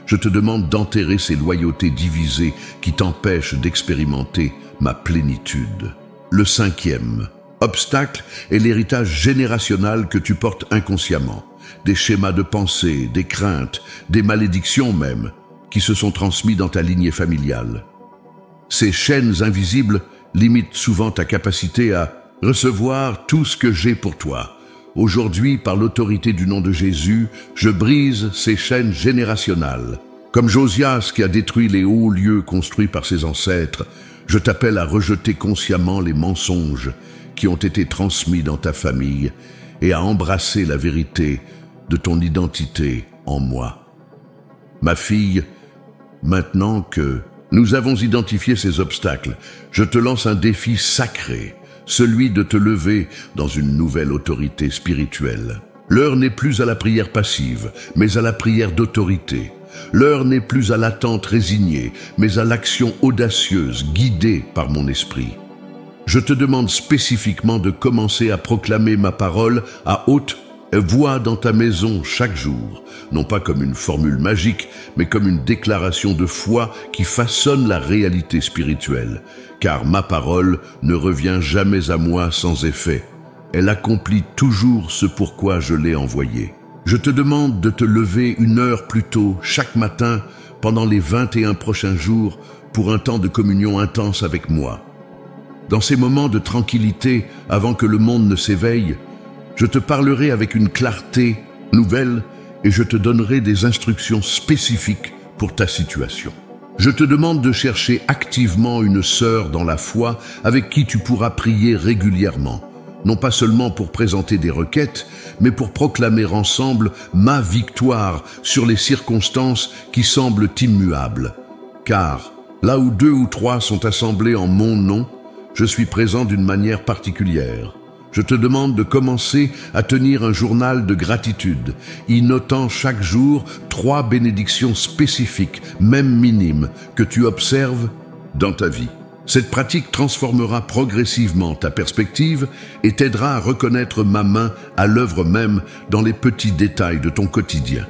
je te demande d'enterrer ces loyautés divisées qui t'empêchent d'expérimenter ma plénitude. Le cinquième obstacle est l'héritage générationnel que tu portes inconsciemment. Des schémas de pensée, des craintes, des malédictions même, qui se sont transmis dans ta lignée familiale. Ces chaînes invisibles limitent souvent ta capacité à recevoir tout ce que j'ai pour toi. Aujourd'hui, par l'autorité du nom de Jésus, je brise ces chaînes générationnelles. Comme Josias qui a détruit les hauts lieux construits par ses ancêtres, je t'appelle à rejeter consciemment les mensonges qui ont été transmis dans ta famille et à embrasser la vérité de ton identité en moi. Ma fille, maintenant que nous avons identifié ces obstacles, je te lance un défi sacré, celui de te lever dans une nouvelle autorité spirituelle. L'heure n'est plus à la prière passive, mais à la prière d'autorité. L'heure n'est plus à l'attente résignée, mais à l'action audacieuse, guidée par mon esprit. Je te demande spécifiquement de commencer à proclamer ma parole à haute voix dans ta maison chaque jour, non pas comme une formule magique, mais comme une déclaration de foi qui façonne la réalité spirituelle. Car ma parole ne revient jamais à moi sans effet. Elle accomplit toujours ce pourquoi je l'ai envoyée. Je te demande de te lever 1 heure plus tôt chaque matin pendant les 21 prochains jours pour un temps de communion intense avec moi. Dans ces moments de tranquillité, avant que le monde ne s'éveille, je te parlerai avec une clarté nouvelle et je te donnerai des instructions spécifiques pour ta situation. Je te demande de chercher activement une sœur dans la foi avec qui tu pourras prier régulièrement, non pas seulement pour présenter des requêtes, mais pour proclamer ensemble ma victoire sur les circonstances qui semblent immuables. Car là où 2 ou 3 sont assemblés en mon nom, je suis présent d'une manière particulière. Je te demande de commencer à tenir un journal de gratitude, y notant chaque jour 3 bénédictions spécifiques, même minimes, que tu observes dans ta vie. Cette pratique transformera progressivement ta perspective et t'aidera à reconnaître ma main à l'œuvre même dans les petits détails de ton quotidien.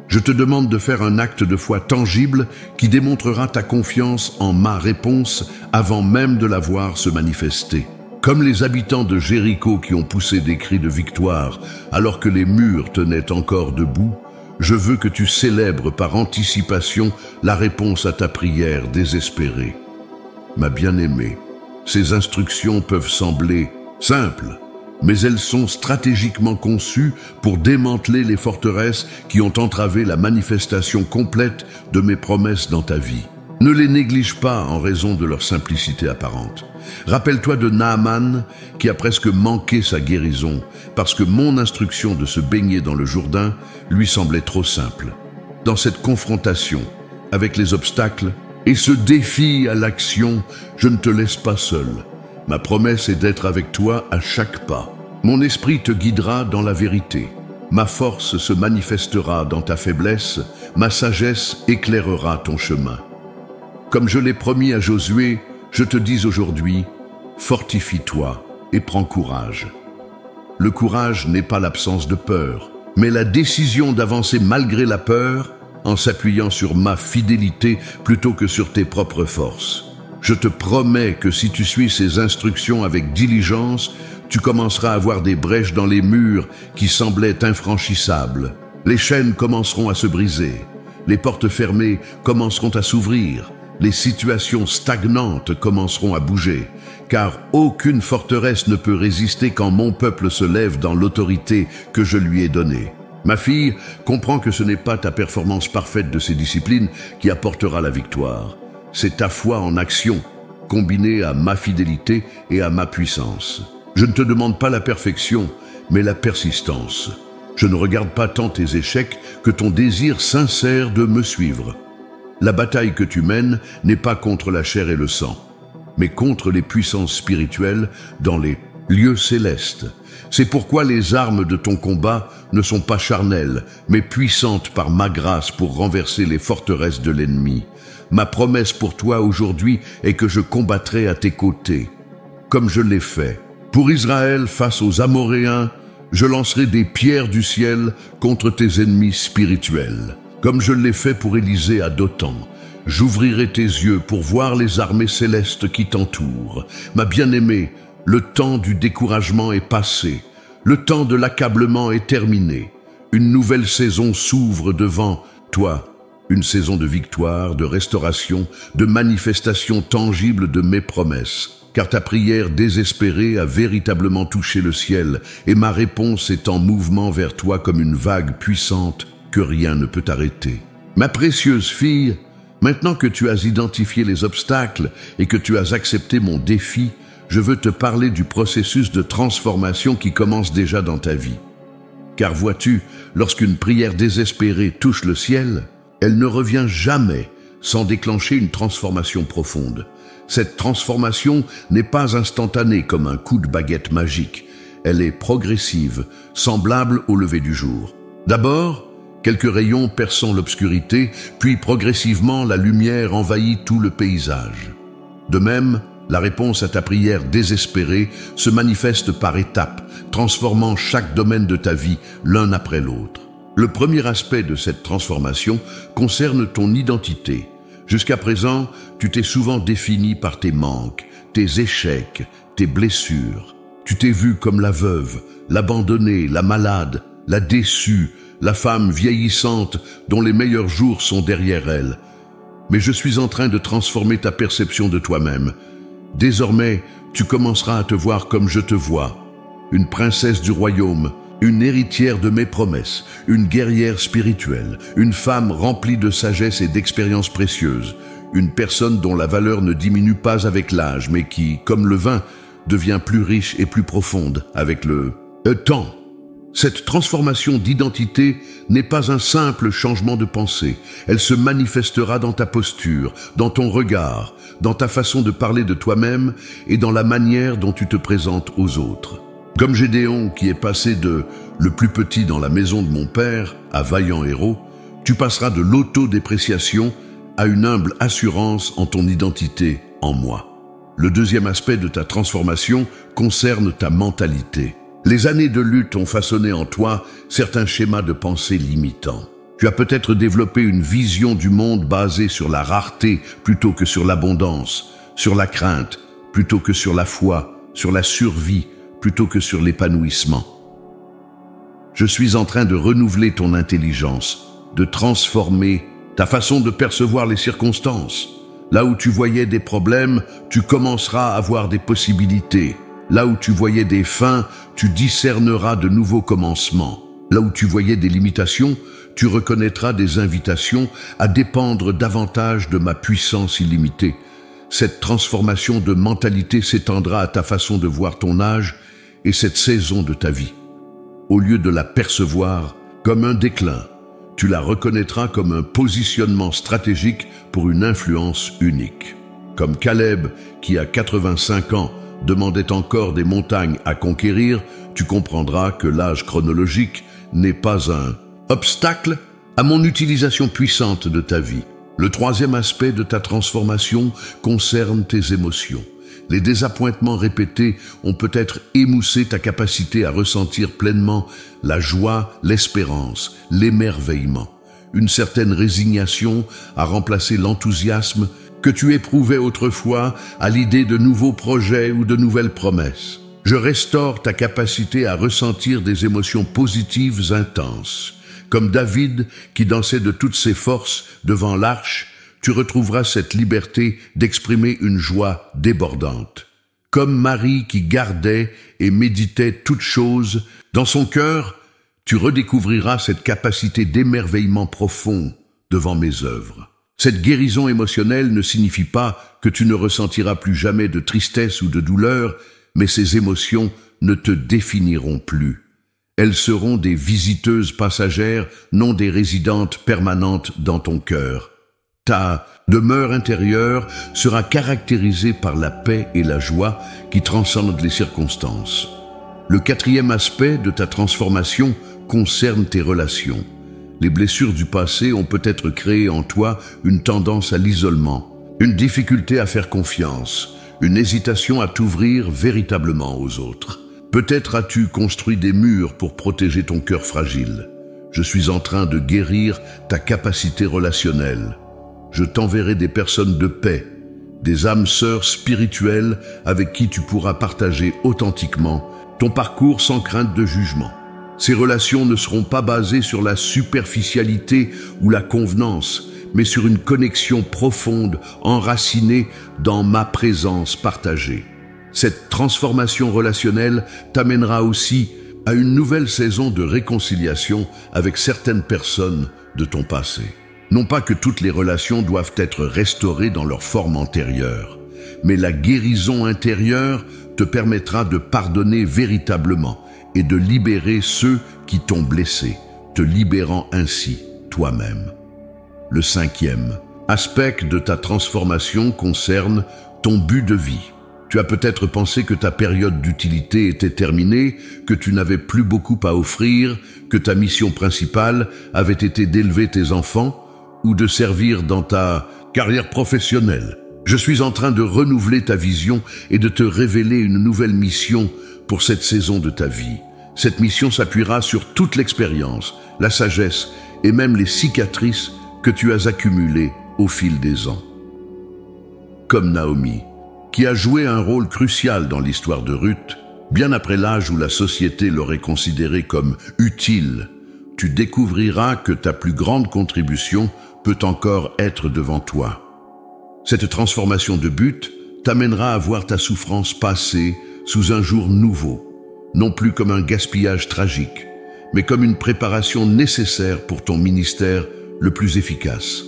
Je te demande de faire un acte de foi tangible qui démontrera ta confiance en ma réponse avant même de la voir se manifester. Comme les habitants de Jéricho qui ont poussé des cris de victoire alors que les murs tenaient encore debout, je veux que tu célèbres par anticipation la réponse à ta prière désespérée. Ma bien-aimée, ces instructions peuvent sembler simples, mais elles sont stratégiquement conçues pour démanteler les forteresses qui ont entravé la manifestation complète de mes promesses dans ta vie. Ne les néglige pas en raison de leur simplicité apparente. Rappelle-toi de Naaman qui a presque manqué sa guérison parce que mon instruction de se baigner dans le Jourdain lui semblait trop simple. Dans cette confrontation avec les obstacles et ce défi à l'action, je ne te laisse pas seul. Ma promesse est d'être avec toi à chaque pas. Mon esprit te guidera dans la vérité. Ma force se manifestera dans ta faiblesse, ma sagesse éclairera ton chemin. Comme je l'ai promis à Josué, je te dis aujourd'hui, fortifie-toi et prends courage. Le courage n'est pas l'absence de peur, mais la décision d'avancer malgré la peur, en s'appuyant sur ma fidélité plutôt que sur tes propres forces. Je te promets que si tu suis ces instructions avec diligence, tu commenceras à voir des brèches dans les murs qui semblaient infranchissables. Les chaînes commenceront à se briser, les portes fermées commenceront à s'ouvrir, les situations stagnantes commenceront à bouger, car aucune forteresse ne peut résister quand mon peuple se lève dans l'autorité que je lui ai donnée. Ma fille, comprends que ce n'est pas ta performance parfaite de ces disciplines qui apportera la victoire. C'est ta foi en action, combinée à ma fidélité et à ma puissance. Je ne te demande pas la perfection, mais la persistance. Je ne regarde pas tant tes échecs que ton désir sincère de me suivre. La bataille que tu mènes n'est pas contre la chair et le sang, mais contre les puissances spirituelles dans les lieux célestes. C'est pourquoi les armes de ton combat ne sont pas charnelles, mais puissantes par ma grâce pour renverser les forteresses de l'ennemi. Ma promesse pour toi aujourd'hui est que je combattrai à tes côtés, comme je l'ai fait. Pour Israël face aux Amoréens, je lancerai des pierres du ciel contre tes ennemis spirituels. Comme je l'ai fait pour Élisée à Dothan, j'ouvrirai tes yeux pour voir les armées célestes qui t'entourent. Ma bien-aimée, le temps du découragement est passé, le temps de l'accablement est terminé. Une nouvelle saison s'ouvre devant toi, une saison de victoire, de restauration, de manifestation tangible de mes promesses. Car ta prière désespérée a véritablement touché le ciel, et ma réponse est en mouvement vers toi comme une vague puissante que rien ne peut arrêter. Ma précieuse fille, maintenant que tu as identifié les obstacles et que tu as accepté mon défi, je veux te parler du processus de transformation qui commence déjà dans ta vie. Car vois-tu, lorsqu'une prière désespérée touche le ciel, elle ne revient jamais sans déclencher une transformation profonde. Cette transformation n'est pas instantanée comme un coup de baguette magique. Elle est progressive, semblable au lever du jour. D'abord, quelques rayons perçant l'obscurité, puis progressivement la lumière envahit tout le paysage. De même, la réponse à ta prière désespérée se manifeste par étapes, transformant chaque domaine de ta vie l'un après l'autre. Le premier aspect de cette transformation concerne ton identité. Jusqu'à présent, tu t'es souvent défini par tes manques, tes échecs, tes blessures. Tu t'es vu comme la veuve, l'abandonnée, la malade, la déçue, la femme vieillissante dont les meilleurs jours sont derrière elle. Mais je suis en train de transformer ta perception de toi-même. Désormais, tu commenceras à te voir comme je te vois, une princesse du royaume, une héritière de mes promesses, une guerrière spirituelle, une femme remplie de sagesse et d'expériences précieuses, une personne dont la valeur ne diminue pas avec l'âge, mais qui, comme le vin, devient plus riche et plus profonde avec le temps. Cette transformation d'identité n'est pas un simple changement de pensée. Elle se manifestera dans ta posture, dans ton regard, dans ta façon de parler de toi-même et dans la manière dont tu te présentes aux autres. Comme Gédéon qui est passé de « le plus petit dans la maison de mon père » à vaillant héros, tu passeras de l'autodépréciation à une humble assurance en ton identité en moi. Le deuxième aspect de ta transformation concerne ta mentalité. Les années de lutte ont façonné en toi certains schémas de pensée limitants. Tu as peut-être développé une vision du monde basée sur la rareté plutôt que sur l'abondance, sur la crainte plutôt que sur la foi, sur la survie plutôt que sur l'épanouissement. Je suis en train de renouveler ton intelligence, de transformer ta façon de percevoir les circonstances. Là où tu voyais des problèmes, tu commenceras à voir des possibilités. Là où tu voyais des fins, tu discerneras de nouveaux commencements. Là où tu voyais des limitations, tu reconnaîtras des invitations à dépendre davantage de ma puissance illimitée. Cette transformation de mentalité s'étendra à ta façon de voir ton âge et cette saison de ta vie. Au lieu de la percevoir comme un déclin, tu la reconnaîtras comme un positionnement stratégique pour une influence unique. Comme Caleb, qui à 85 ans demandait encore des montagnes à conquérir, tu comprendras que l'âge chronologique n'est pas un obstacle à mon utilisation puissante de ta vie. Le troisième aspect de ta transformation concerne tes émotions. Les désappointements répétés ont peut-être émoussé ta capacité à ressentir pleinement la joie, l'espérance, l'émerveillement. Une certaine résignation a remplacé l'enthousiasme que tu éprouvais autrefois à l'idée de nouveaux projets ou de nouvelles promesses. Je restaure ta capacité à ressentir des émotions positives intenses. Comme David qui dansait de toutes ses forces devant l'arche, tu retrouveras cette liberté d'exprimer une joie débordante. Comme Marie qui gardait et méditait toutes choses, dans son cœur, tu redécouvriras cette capacité d'émerveillement profond devant mes œuvres. Cette guérison émotionnelle ne signifie pas que tu ne ressentiras plus jamais de tristesse ou de douleur, mais ces émotions ne te définiront plus. Elles seront des visiteuses passagères, non des résidentes permanentes dans ton cœur. Ta demeure intérieure sera caractérisée par la paix et la joie qui transcendent les circonstances. Le quatrième aspect de ta transformation concerne tes relations. Les blessures du passé ont peut-être créé en toi une tendance à l'isolement, une difficulté à faire confiance, une hésitation à t'ouvrir véritablement aux autres. Peut-être as-tu construit des murs pour protéger ton cœur fragile. Je suis en train de guérir ta capacité relationnelle. Je t'enverrai des personnes de paix, des âmes sœurs spirituelles avec qui tu pourras partager authentiquement ton parcours sans crainte de jugement. Ces relations ne seront pas basées sur la superficialité ou la convenance, mais sur une connexion profonde, enracinée dans ma présence partagée. Cette transformation relationnelle t'amènera aussi à une nouvelle saison de réconciliation avec certaines personnes de ton passé. Non pas que toutes les relations doivent être restaurées dans leur forme antérieure, mais la guérison intérieure te permettra de pardonner véritablement et de libérer ceux qui t'ont blessé, te libérant ainsi toi-même. Le cinquième aspect de ta transformation concerne ton but de vie. Tu as peut-être pensé que ta période d'utilité était terminée, que tu n'avais plus beaucoup à offrir, que ta mission principale avait été d'élever tes enfants ou de servir dans ta carrière professionnelle. Je suis en train de renouveler ta vision et de te révéler une nouvelle mission pour cette saison de ta vie. Cette mission s'appuiera sur toute l'expérience, la sagesse et même les cicatrices que tu as accumulées au fil des ans. Comme Naomi, qui a joué un rôle crucial dans l'histoire de Ruth, bien après l'âge où la société l'aurait considérée comme utile, tu découvriras que ta plus grande contribution peut encore être devant toi. Cette transformation de but t'amènera à voir ta souffrance passer sous un jour nouveau, non plus comme un gaspillage tragique, mais comme une préparation nécessaire pour ton ministère le plus efficace.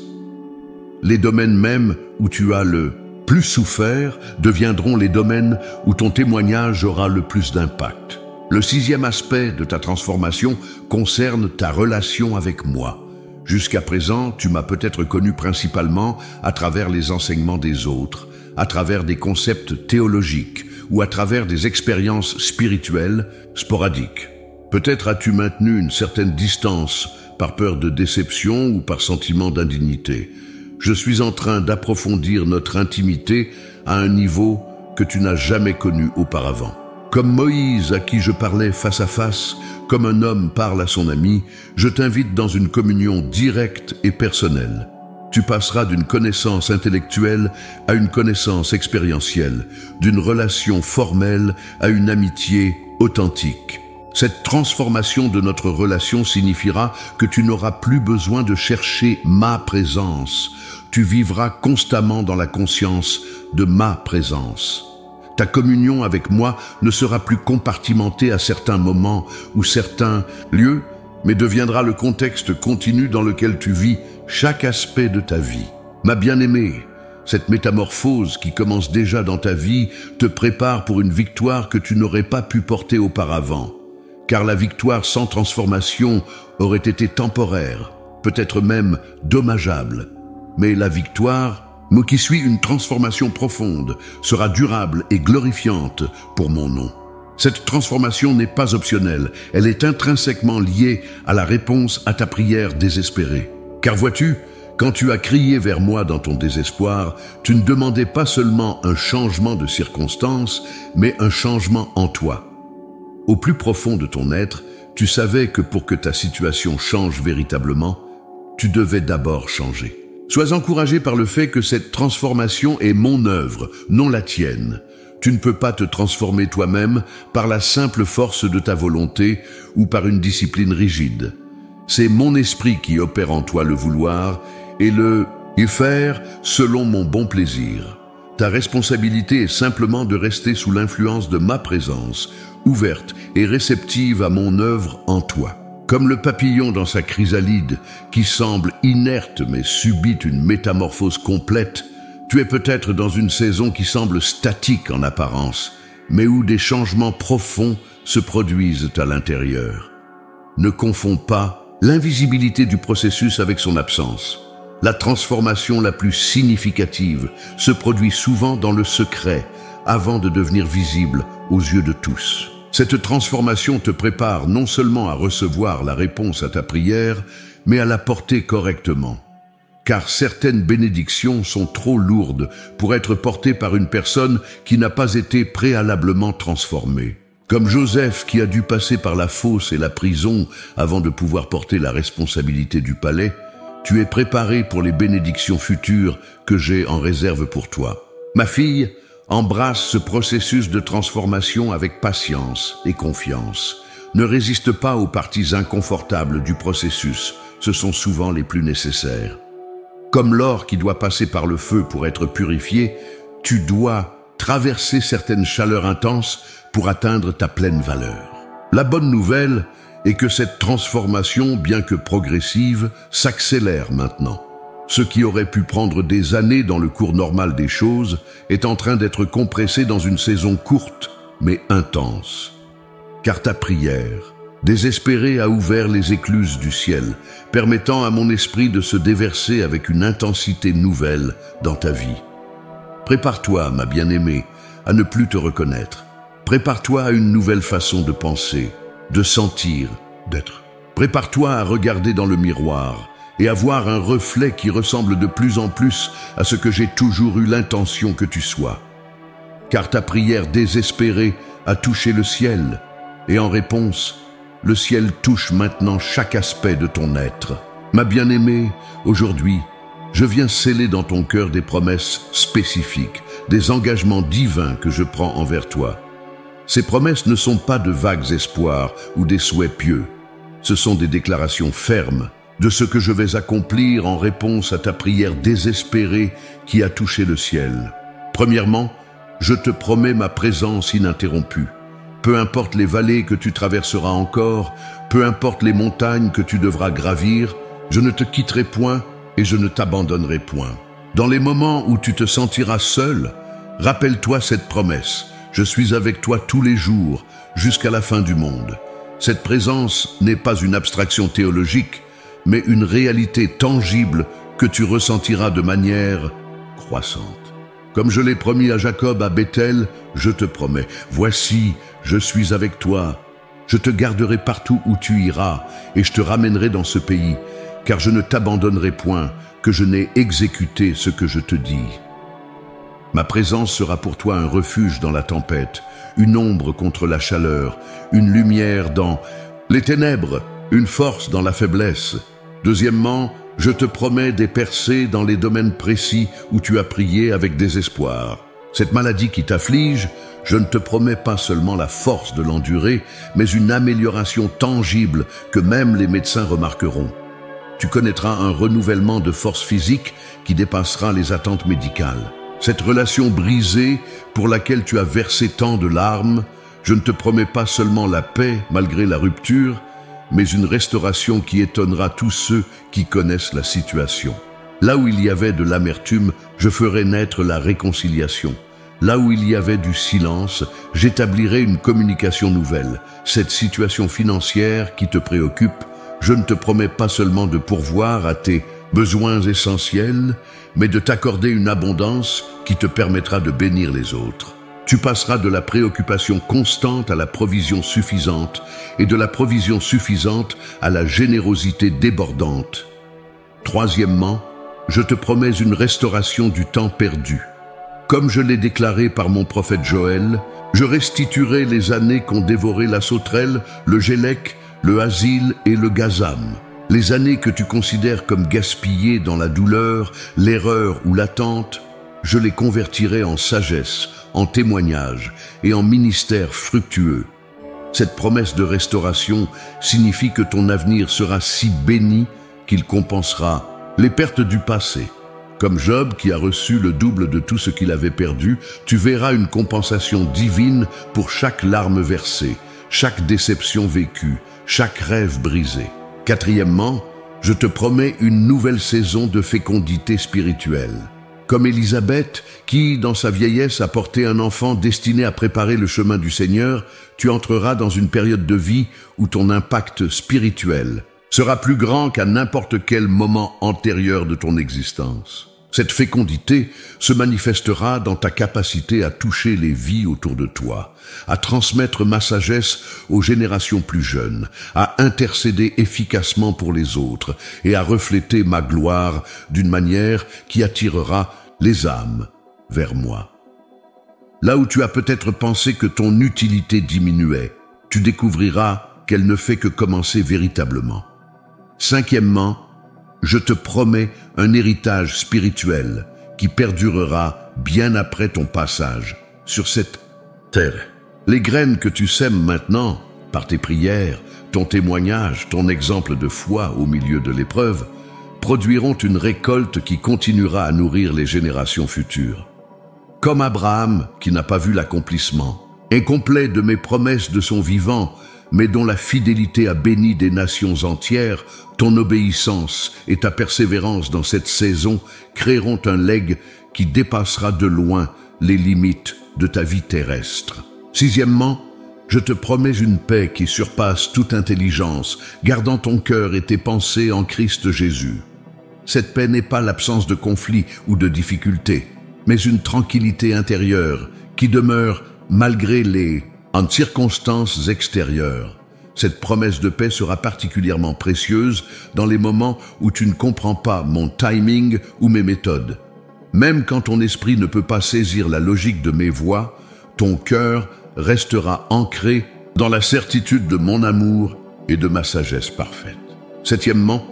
Les domaines même où tu as le plus souffert deviendront les domaines où ton témoignage aura le plus d'impact. Le sixième aspect de ta transformation concerne ta relation avec moi. Jusqu'à présent, tu m'as peut-être connu principalement à travers les enseignements des autres, à travers des concepts théologiques ou à travers des expériences spirituelles sporadiques. Peut-être as-tu maintenu une certaine distance par peur de déception ou par sentiment d'indignité. Je suis en train d'approfondir notre intimité à un niveau que tu n'as jamais connu auparavant. Comme Moïse à qui je parlais face à face, comme un homme parle à son ami, je t'invite dans une communion directe et personnelle. Tu passeras d'une connaissance intellectuelle à une connaissance expérientielle, d'une relation formelle à une amitié authentique. Cette transformation de notre relation signifiera que tu n'auras plus besoin de chercher ma présence. Tu vivras constamment dans la conscience de ma présence. Ta communion avec moi ne sera plus compartimentée à certains moments ou certains lieux, mais deviendra le contexte continu dans lequel tu vis chaque aspect de ta vie. Ma bien-aimée, cette métamorphose qui commence déjà dans ta vie te prépare pour une victoire que tu n'aurais pas pu porter auparavant. Car la victoire sans transformation aurait été temporaire, peut-être même dommageable. Mais la victoire, moi qui suis une transformation profonde, sera durable et glorifiante pour mon nom. Cette transformation n'est pas optionnelle, elle est intrinsèquement liée à la réponse à ta prière désespérée. Car vois-tu, Quand tu as crié vers moi dans ton désespoir, tu ne demandais pas seulement un changement de circonstances, mais un changement en toi. Au plus profond de ton être, tu savais que pour que ta situation change véritablement, tu devais d'abord changer. Sois encouragé par le fait que cette transformation est mon œuvre, non la tienne. Tu ne peux pas te transformer toi-même par la simple force de ta volonté ou par une discipline rigide. C'est mon esprit qui opère en toi le vouloir et le faire selon mon bon plaisir. Ta responsabilité est simplement de rester sous l'influence de ma présence, ouverte et réceptive à mon œuvre en toi. Comme le papillon dans sa chrysalide qui semble inerte mais subit une métamorphose complète, tu es peut-être dans une saison qui semble statique en apparence, mais où des changements profonds se produisent à l'intérieur. Ne confonds pas l'invisibilité du processus avec son absence. La transformation la plus significative se produit souvent dans le secret, avant de devenir visible aux yeux de tous. Cette transformation te prépare non seulement à recevoir la réponse à ta prière, mais à la porter correctement. Car certaines bénédictions sont trop lourdes pour être portées par une personne qui n'a pas été préalablement transformée. Comme Joseph qui a dû passer par la fosse et la prison avant de pouvoir porter la responsabilité du palais, tu es préparé pour les bénédictions futures que j'ai en réserve pour toi. Ma fille, embrasse ce processus de transformation avec patience et confiance. Ne résiste pas aux parties inconfortables du processus, ce sont souvent les plus nécessaires. Comme l'or qui doit passer par le feu pour être purifié, tu dois traverser certaines chaleurs intenses pour atteindre ta pleine valeur. La bonne nouvelle est que cette transformation, bien que progressive, s'accélère maintenant. Ce qui aurait pu prendre des années dans le cours normal des choses est en train d'être compressé dans une saison courte, mais intense. Car ta prière, désespérée, a ouvert les écluses du ciel, permettant à mon esprit de se déverser avec une intensité nouvelle dans ta vie. Prépare-toi, ma bien-aimée, à ne plus te reconnaître. Prépare-toi à une nouvelle façon de penser, de sentir, d'être. Prépare-toi à regarder dans le miroir et à voir un reflet qui ressemble de plus en plus à ce que j'ai toujours eu l'intention que tu sois. Car ta prière désespérée a touché le ciel, et en réponse, le ciel touche maintenant chaque aspect de ton être. Ma bien-aimée, aujourd'hui, je viens sceller dans ton cœur des promesses spécifiques, des engagements divins que je prends envers toi. Ces promesses ne sont pas de vagues espoirs ou des souhaits pieux. Ce sont des déclarations fermes de ce que je vais accomplir en réponse à ta prière désespérée qui a touché le ciel. Premièrement, je te promets ma présence ininterrompue. Peu importe les vallées que tu traverseras encore, peu importe les montagnes que tu devras gravir, je ne te quitterai point et je ne t'abandonnerai point. Dans les moments où tu te sentiras seul, rappelle-toi cette promesse. Je suis avec toi tous les jours, jusqu'à la fin du monde. Cette présence n'est pas une abstraction théologique, mais une réalité tangible que tu ressentiras de manière croissante. Comme je l'ai promis à Jacob à Bethel, je te promets, voici, je suis avec toi. Je te garderai partout où tu iras, et je te ramènerai dans ce pays, car je ne t'abandonnerai point, que je n'ai exécuté ce que je te dis. Ma présence sera pour toi un refuge dans la tempête, une ombre contre la chaleur, une lumière dans les ténèbres, une force dans la faiblesse. Deuxièmement, je te promets des percées dans les domaines précis où tu as prié avec désespoir. Cette maladie qui t'afflige, je ne te promets pas seulement la force de l'endurer, mais une amélioration tangible que même les médecins remarqueront. Tu connaîtras un renouvellement de force physique qui dépassera les attentes médicales. Cette relation brisée pour laquelle tu as versé tant de larmes, je ne te promets pas seulement la paix malgré la rupture, mais une restauration qui étonnera tous ceux qui connaissent la situation. Là où il y avait de l'amertume, je ferai naître la réconciliation. Là où il y avait du silence, j'établirai une communication nouvelle. Cette situation financière qui te préoccupe, je ne te promets pas seulement de pourvoir à tes besoins essentiels, mais de t'accorder une abondance qui te permettra de bénir les autres. Tu passeras de la préoccupation constante à la provision suffisante et de la provision suffisante à la générosité débordante. Troisièmement, je te promets une restauration du temps perdu. Comme je l'ai déclaré par mon prophète Joël, je restituerai les années qu'ont dévoré la sauterelle, le gélec, le hasil et le gazam. Les années que tu considères comme gaspillées dans la douleur, l'erreur ou l'attente, je les convertirai en sagesse, en témoignage et en ministère fructueux. Cette promesse de restauration signifie que ton avenir sera si béni qu'il compensera les pertes du passé. Comme Job qui a reçu le double de tout ce qu'il avait perdu, tu verras une compensation divine pour chaque larme versée, chaque déception vécue, chaque rêve brisé. Quatrièmement, je te promets une nouvelle saison de fécondité spirituelle. Comme Élisabeth, qui, dans sa vieillesse, a porté un enfant destiné à préparer le chemin du Seigneur, tu entreras dans une période de vie où ton impact spirituel sera plus grand qu'à n'importe quel moment antérieur de ton existence. Cette fécondité se manifestera dans ta capacité à toucher les vies autour de toi, à transmettre ma sagesse aux générations plus jeunes, à intercéder efficacement pour les autres et à refléter ma gloire d'une manière qui attirera les âmes vers moi. Là où tu as peut-être pensé que ton utilité diminuait, tu découvriras qu'elle ne fait que commencer véritablement. Cinquièmement, je te promets un héritage spirituel qui perdurera bien après ton passage sur cette terre. Les graines que tu sèmes maintenant, par tes prières, ton témoignage, ton exemple de foi au milieu de l'épreuve, produiront une récolte qui continuera à nourrir les générations futures. Comme Abraham, qui n'a pas vu l'accomplissement, incomplet de mes promesses de son vivant, mais dont la fidélité a béni des nations entières, ton obéissance et ta persévérance dans cette saison créeront un legs qui dépassera de loin les limites de ta vie terrestre. Sixièmement, je te promets une paix qui surpasse toute intelligence, gardant ton cœur et tes pensées en Christ Jésus. Cette paix n'est pas l'absence de conflits ou de difficultés, mais une tranquillité intérieure qui demeure malgré les circonstances extérieures. Cette promesse de paix sera particulièrement précieuse dans les moments où tu ne comprends pas mon timing ou mes méthodes. Même quand ton esprit ne peut pas saisir la logique de mes voies, ton cœur restera ancré dans la certitude de mon amour et de ma sagesse parfaite. Septièmement,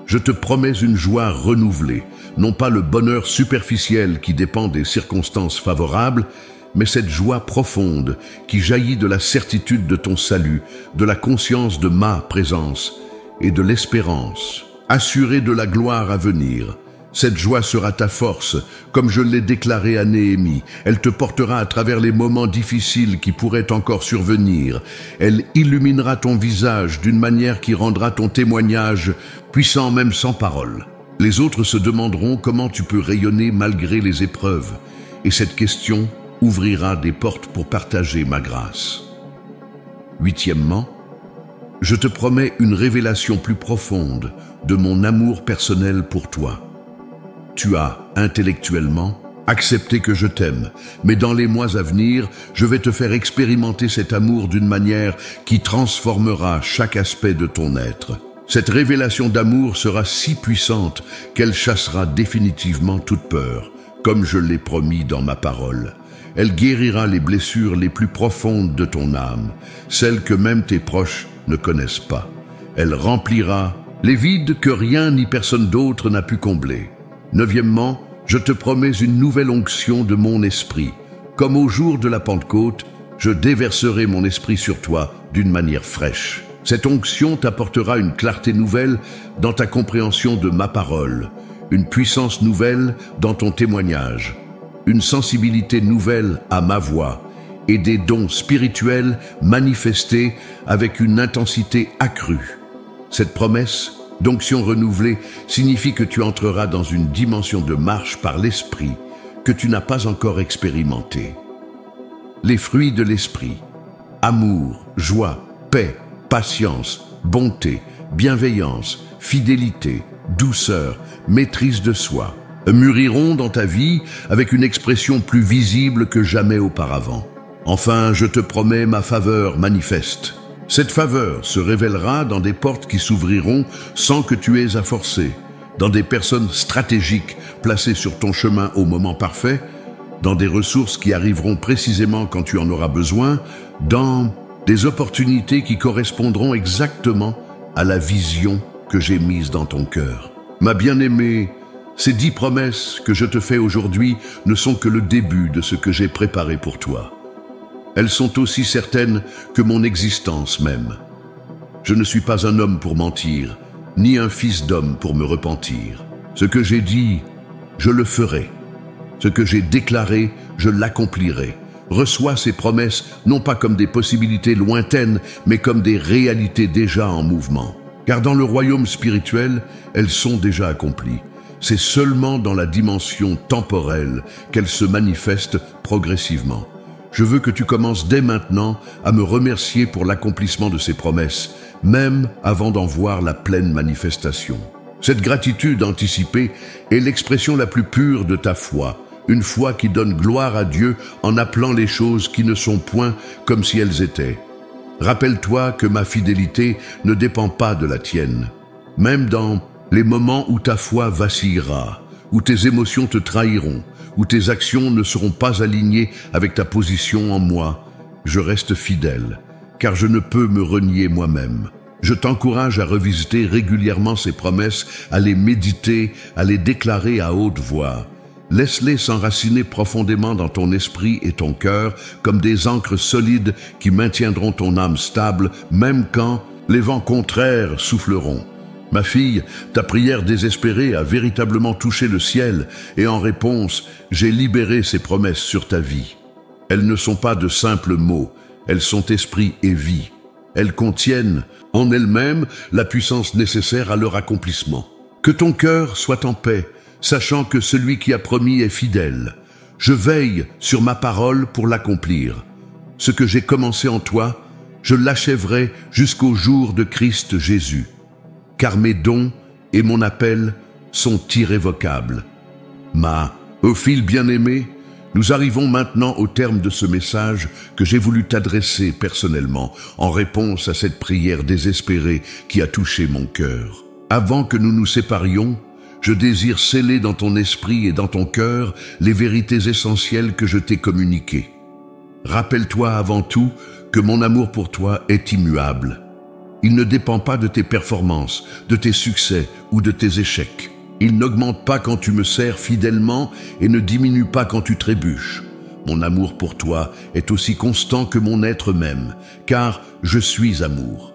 je te promets une joie renouvelée, non pas le bonheur superficiel qui dépend des circonstances favorables, mais cette joie profonde qui jaillit de la certitude de ton salut, de la conscience de ma présence et de l'espérance, assurée de la gloire à venir. Cette joie sera ta force, comme je l'ai déclaré à Néhémie. Elle te portera à travers les moments difficiles qui pourraient encore survenir. Elle illuminera ton visage d'une manière qui rendra ton témoignage puissant même sans parole. Les autres se demanderont comment tu peux rayonner malgré les épreuves. Et cette question ouvrira des portes pour partager ma grâce. Huitièmement, je te promets une révélation plus profonde de mon amour personnel pour toi. Tu as, intellectuellement, accepté que je t'aime, mais dans les mois à venir, je vais te faire expérimenter cet amour d'une manière qui transformera chaque aspect de ton être. Cette révélation d'amour sera si puissante qu'elle chassera définitivement toute peur, comme je l'ai promis dans ma parole. Elle guérira les blessures les plus profondes de ton âme, celles que même tes proches ne connaissent pas. Elle remplira les vides que rien ni personne d'autre n'a pu combler. Neuvièmement, je te promets une nouvelle onction de mon esprit. Comme au jour de la Pentecôte, je déverserai mon esprit sur toi d'une manière fraîche. Cette onction t'apportera une clarté nouvelle dans ta compréhension de ma parole, une puissance nouvelle dans ton témoignage, une sensibilité nouvelle à ma voix et des dons spirituels manifestés avec une intensité accrue. Cette promesse d'onction renouvelée signifie que tu entreras dans une dimension de marche par l'esprit que tu n'as pas encore expérimentée. Les fruits de l'esprit: amour, joie, paix, patience, bonté, bienveillance, fidélité, douceur, maîtrise de soi, mûriront dans ta vie avec une expression plus visible que jamais auparavant. Enfin, je te promets ma faveur manifeste. Cette faveur se révélera dans des portes qui s'ouvriront sans que tu aies à forcer, dans des personnes stratégiques placées sur ton chemin au moment parfait, dans des ressources qui arriveront précisément quand tu en auras besoin, dans des opportunités qui correspondront exactement à la vision que j'ai mise dans ton cœur. Ma bien-aimée, ces 10 promesses que je te fais aujourd'hui ne sont que le début de ce que j'ai préparé pour toi. Elles sont aussi certaines que mon existence même. Je ne suis pas un homme pour mentir, ni un fils d'homme pour me repentir. Ce que j'ai dit, je le ferai. Ce que j'ai déclaré, je l'accomplirai. Reçois ces promesses non pas comme des possibilités lointaines, mais comme des réalités déjà en mouvement. Car dans le royaume spirituel, elles sont déjà accomplies. C'est seulement dans la dimension temporelle qu'elles se manifestent progressivement. Je veux que tu commences dès maintenant à me remercier pour l'accomplissement de ces promesses, même avant d'en voir la pleine manifestation. Cette gratitude anticipée est l'expression la plus pure de ta foi, une foi qui donne gloire à Dieu en appelant les choses qui ne sont point comme si elles étaient. Rappelle-toi que ma fidélité ne dépend pas de la tienne. Même dans les moments où ta foi vacillera, où tes émotions te trahiront, où tes actions ne seront pas alignées avec ta position en moi, je reste fidèle, car je ne peux me renier moi-même. Je t'encourage à revisiter régulièrement ces promesses, à les méditer, à les déclarer à haute voix. Laisse-les s'enraciner profondément dans ton esprit et ton cœur comme des ancres solides qui maintiendront ton âme stable, même quand les vents contraires souffleront. Ma fille, ta prière désespérée a véritablement touché le ciel et en réponse, j'ai libéré ces promesses sur ta vie. Elles ne sont pas de simples mots, elles sont esprit et vie. Elles contiennent en elles-mêmes la puissance nécessaire à leur accomplissement. Que ton cœur soit en paix, sachant que celui qui a promis est fidèle. Je veille sur ma parole pour l'accomplir. Ce que j'ai commencé en toi, je l'achèverai jusqu'au jour de Christ Jésus. Car mes dons et mon appel sont irrévocables. Ma Ophile bien-aimé, nous arrivons maintenant au terme de ce message que j'ai voulu t'adresser personnellement en réponse à cette prière désespérée qui a touché mon cœur. Avant que nous nous séparions, je désire sceller dans ton esprit et dans ton cœur les vérités essentielles que je t'ai communiquées. Rappelle-toi avant tout que mon amour pour toi est immuable. Il ne dépend pas de tes performances, de tes succès ou de tes échecs. Il n'augmente pas quand tu me sers fidèlement et ne diminue pas quand tu trébuches. Mon amour pour toi est aussi constant que mon être même, car je suis amour.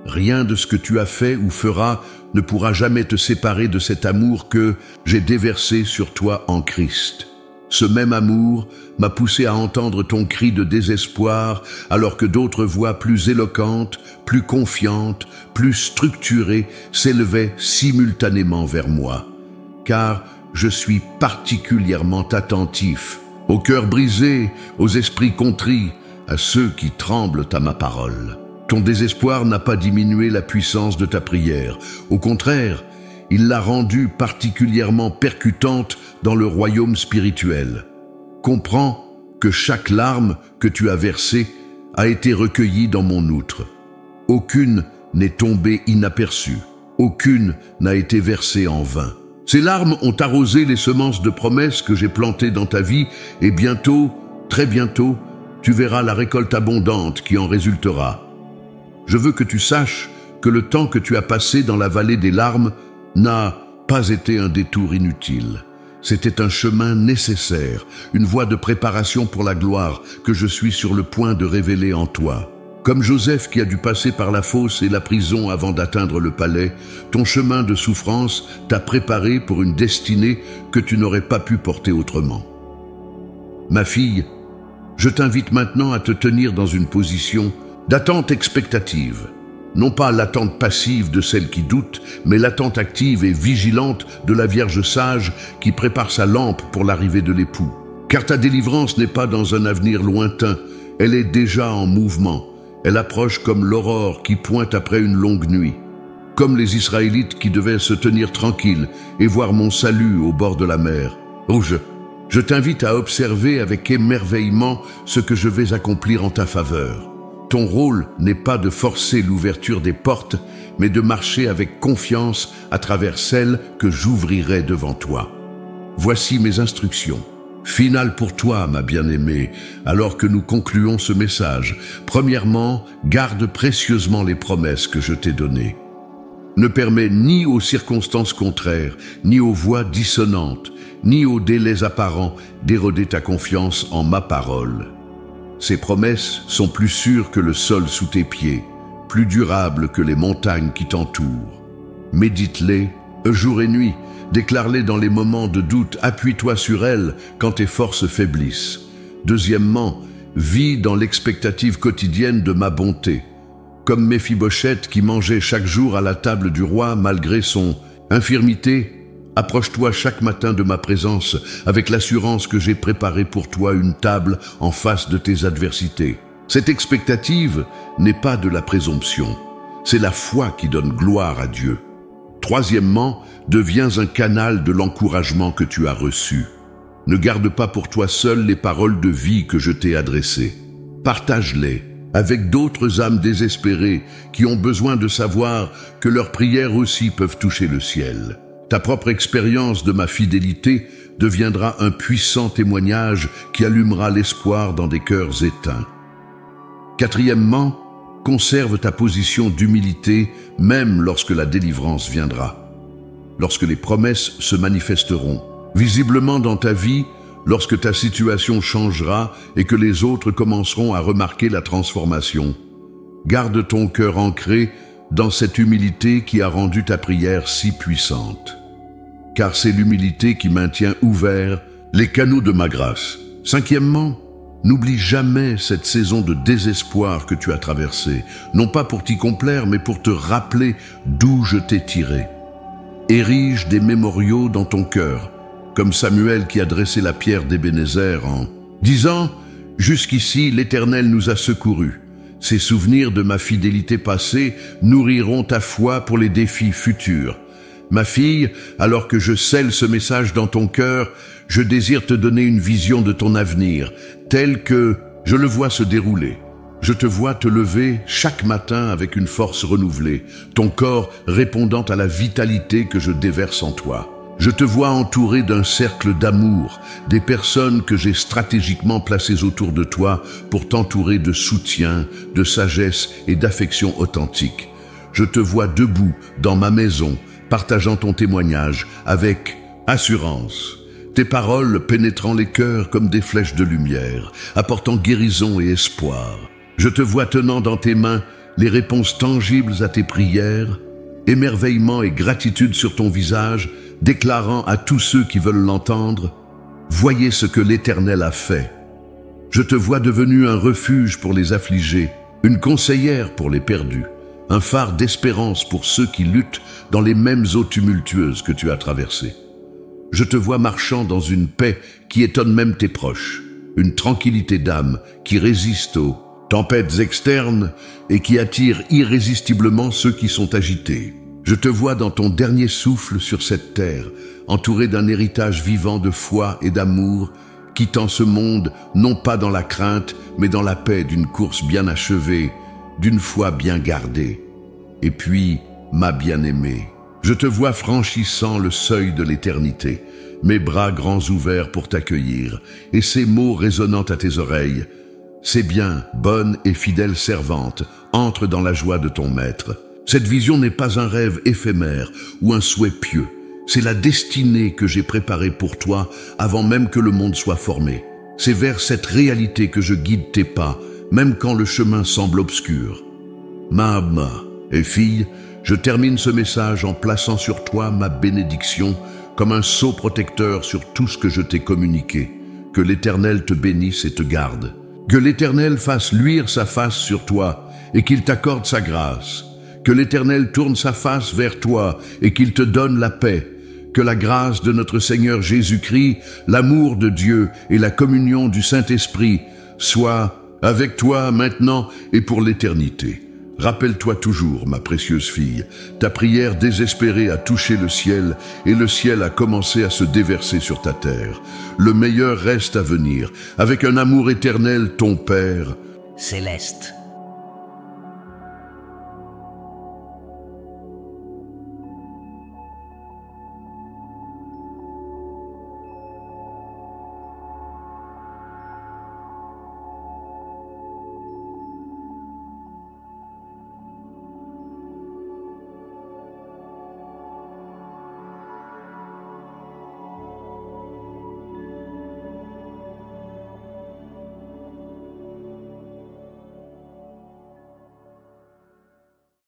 Rien de ce que tu as fait ou feras ne pourra jamais te séparer de cet amour que j'ai déversé sur toi en Christ. Ce même amour m'a poussé à entendre ton cri de désespoir alors que d'autres voix plus éloquentes, plus confiantes, plus structurées s'élevaient simultanément vers moi. Car je suis particulièrement attentif aux cœurs brisés, aux esprits contrits, à ceux qui tremblent à ma parole. Ton désespoir n'a pas diminué la puissance de ta prière. Au contraire, il l'a rendue particulièrement percutante dans le royaume spirituel. Comprends que chaque larme que tu as versée a été recueillie dans mon outre. Aucune n'est tombée inaperçue. Aucune n'a été versée en vain. Ces larmes ont arrosé les semences de promesses que j'ai plantées dans ta vie et bientôt, très bientôt, tu verras la récolte abondante qui en résultera. Je veux que tu saches que le temps que tu as passé dans la vallée des larmes n'a pas été un détour inutile. C'était un chemin nécessaire, une voie de préparation pour la gloire que je suis sur le point de révéler en toi. Comme Joseph qui a dû passer par la fosse et la prison avant d'atteindre le palais, ton chemin de souffrance t'a préparé pour une destinée que tu n'aurais pas pu porter autrement. Ma fille, je t'invite maintenant à te tenir dans une position d'attente expectative. Non pas l'attente passive de celle qui doute, mais l'attente active et vigilante de la Vierge sage qui prépare sa lampe pour l'arrivée de l'époux. Car ta délivrance n'est pas dans un avenir lointain, elle est déjà en mouvement. Elle approche comme l'aurore qui pointe après une longue nuit. Comme les Israélites qui devaient se tenir tranquilles et voir mon salut au bord de la mer. Oh, je t'invite à observer avec émerveillement ce que je vais accomplir en ta faveur. Ton rôle n'est pas de forcer l'ouverture des portes, mais de marcher avec confiance à travers celles que j'ouvrirai devant toi. Voici mes instructions. Finale pour toi, ma bien-aimée, alors que nous concluons ce message. Premièrement, garde précieusement les promesses que je t'ai données. Ne permets ni aux circonstances contraires, ni aux voix dissonantes, ni aux délais apparents d'éroder ta confiance en ma parole. Ces promesses sont plus sûres que le sol sous tes pieds, plus durables que les montagnes qui t'entourent. Médite-les jour et nuit, déclare-les dans les moments de doute, appuie-toi sur elles quand tes forces faiblissent. Deuxièmement, vis dans l'expectative quotidienne de ma bonté. Comme Méphibosheth qui mangeait chaque jour à la table du roi malgré son infirmité, approche-toi chaque matin de ma présence avec l'assurance que j'ai préparé pour toi une table en face de tes adversités. Cette expectative n'est pas de la présomption, c'est la foi qui donne gloire à Dieu. Troisièmement, deviens un canal de l'encouragement que tu as reçu. Ne garde pas pour toi seul les paroles de vie que je t'ai adressées. Partage-les avec d'autres âmes désespérées qui ont besoin de savoir que leurs prières aussi peuvent toucher le ciel. Ta propre expérience de ma fidélité deviendra un puissant témoignage qui allumera l'espoir dans des cœurs éteints. Quatrièmement, conserve ta position d'humilité même lorsque la délivrance viendra. Lorsque les promesses se manifesteront, visiblement dans ta vie, lorsque ta situation changera et que les autres commenceront à remarquer la transformation. Garde ton cœur ancré dans cette humilité qui a rendu ta prière si puissante. Car c'est l'humilité qui maintient ouverts les canaux de ma grâce. Cinquièmement, n'oublie jamais cette saison de désespoir que tu as traversée, non pas pour t'y complaire, mais pour te rappeler d'où je t'ai tiré. Érige des mémoriaux dans ton cœur, comme Samuel qui a dressé la pierre d'Ébénézer en disant « Jusqu'ici, l'Éternel nous a secourus. Ces souvenirs de ma fidélité passée nourriront ta foi pour les défis futurs. Ma fille, alors que je scelle ce message dans ton cœur, je désire te donner une vision de ton avenir, telle que je le vois se dérouler. Je te vois te lever chaque matin avec une force renouvelée, ton corps répondant à la vitalité que je déverse en toi. Je te vois entouré d'un cercle d'amour, des personnes que j'ai stratégiquement placées autour de toi pour t'entourer de soutien, de sagesse et d'affection authentique. Je te vois debout dans ma maison, partageant ton témoignage avec assurance. Tes paroles pénétrant les cœurs comme des flèches de lumière, apportant guérison et espoir. Je te vois tenant dans tes mains les réponses tangibles à tes prières, émerveillement et gratitude sur ton visage, déclarant à tous ceux qui veulent l'entendre « Voyez ce que l'Éternel a fait ». Je te vois devenu un refuge pour les affligés, une conseillère pour les perdus, un phare d'espérance pour ceux qui luttent dans les mêmes eaux tumultueuses que tu as traversées. Je te vois marchant dans une paix qui étonne même tes proches, une tranquillité d'âme qui résiste aux tempêtes externes et qui attire irrésistiblement ceux qui sont agités. Je te vois dans ton dernier souffle sur cette terre, entouré d'un héritage vivant de foi et d'amour, quittant ce monde non pas dans la crainte, mais dans la paix d'une course bien achevée, d'une foi bien gardée. Et puis, ma bien-aimée, je te vois franchissant le seuil de l'éternité, mes bras grands ouverts pour t'accueillir, et ces mots résonnant à tes oreilles. C'est bien, bonne et fidèle servante, entre dans la joie de ton maître. Cette vision n'est pas un rêve éphémère ou un souhait pieux. C'est la destinée que j'ai préparée pour toi avant même que le monde soit formé. C'est vers cette réalité que je guide tes pas, même quand le chemin semble obscur. Ma âme et fille, je termine ce message en plaçant sur toi ma bénédiction comme un sceau protecteur sur tout ce que je t'ai communiqué. Que l'Éternel te bénisse et te garde. Que l'Éternel fasse luire sa face sur toi et qu'il t'accorde sa grâce. Que l'Éternel tourne sa face vers toi et qu'il te donne la paix. Que la grâce de notre Seigneur Jésus-Christ, l'amour de Dieu et la communion du Saint-Esprit soient avec toi maintenant et pour l'éternité. Rappelle-toi toujours, ma précieuse fille, ta prière désespérée a touché le ciel et le ciel a commencé à se déverser sur ta terre. Le meilleur reste à venir, avec un amour éternel, ton Père Céleste.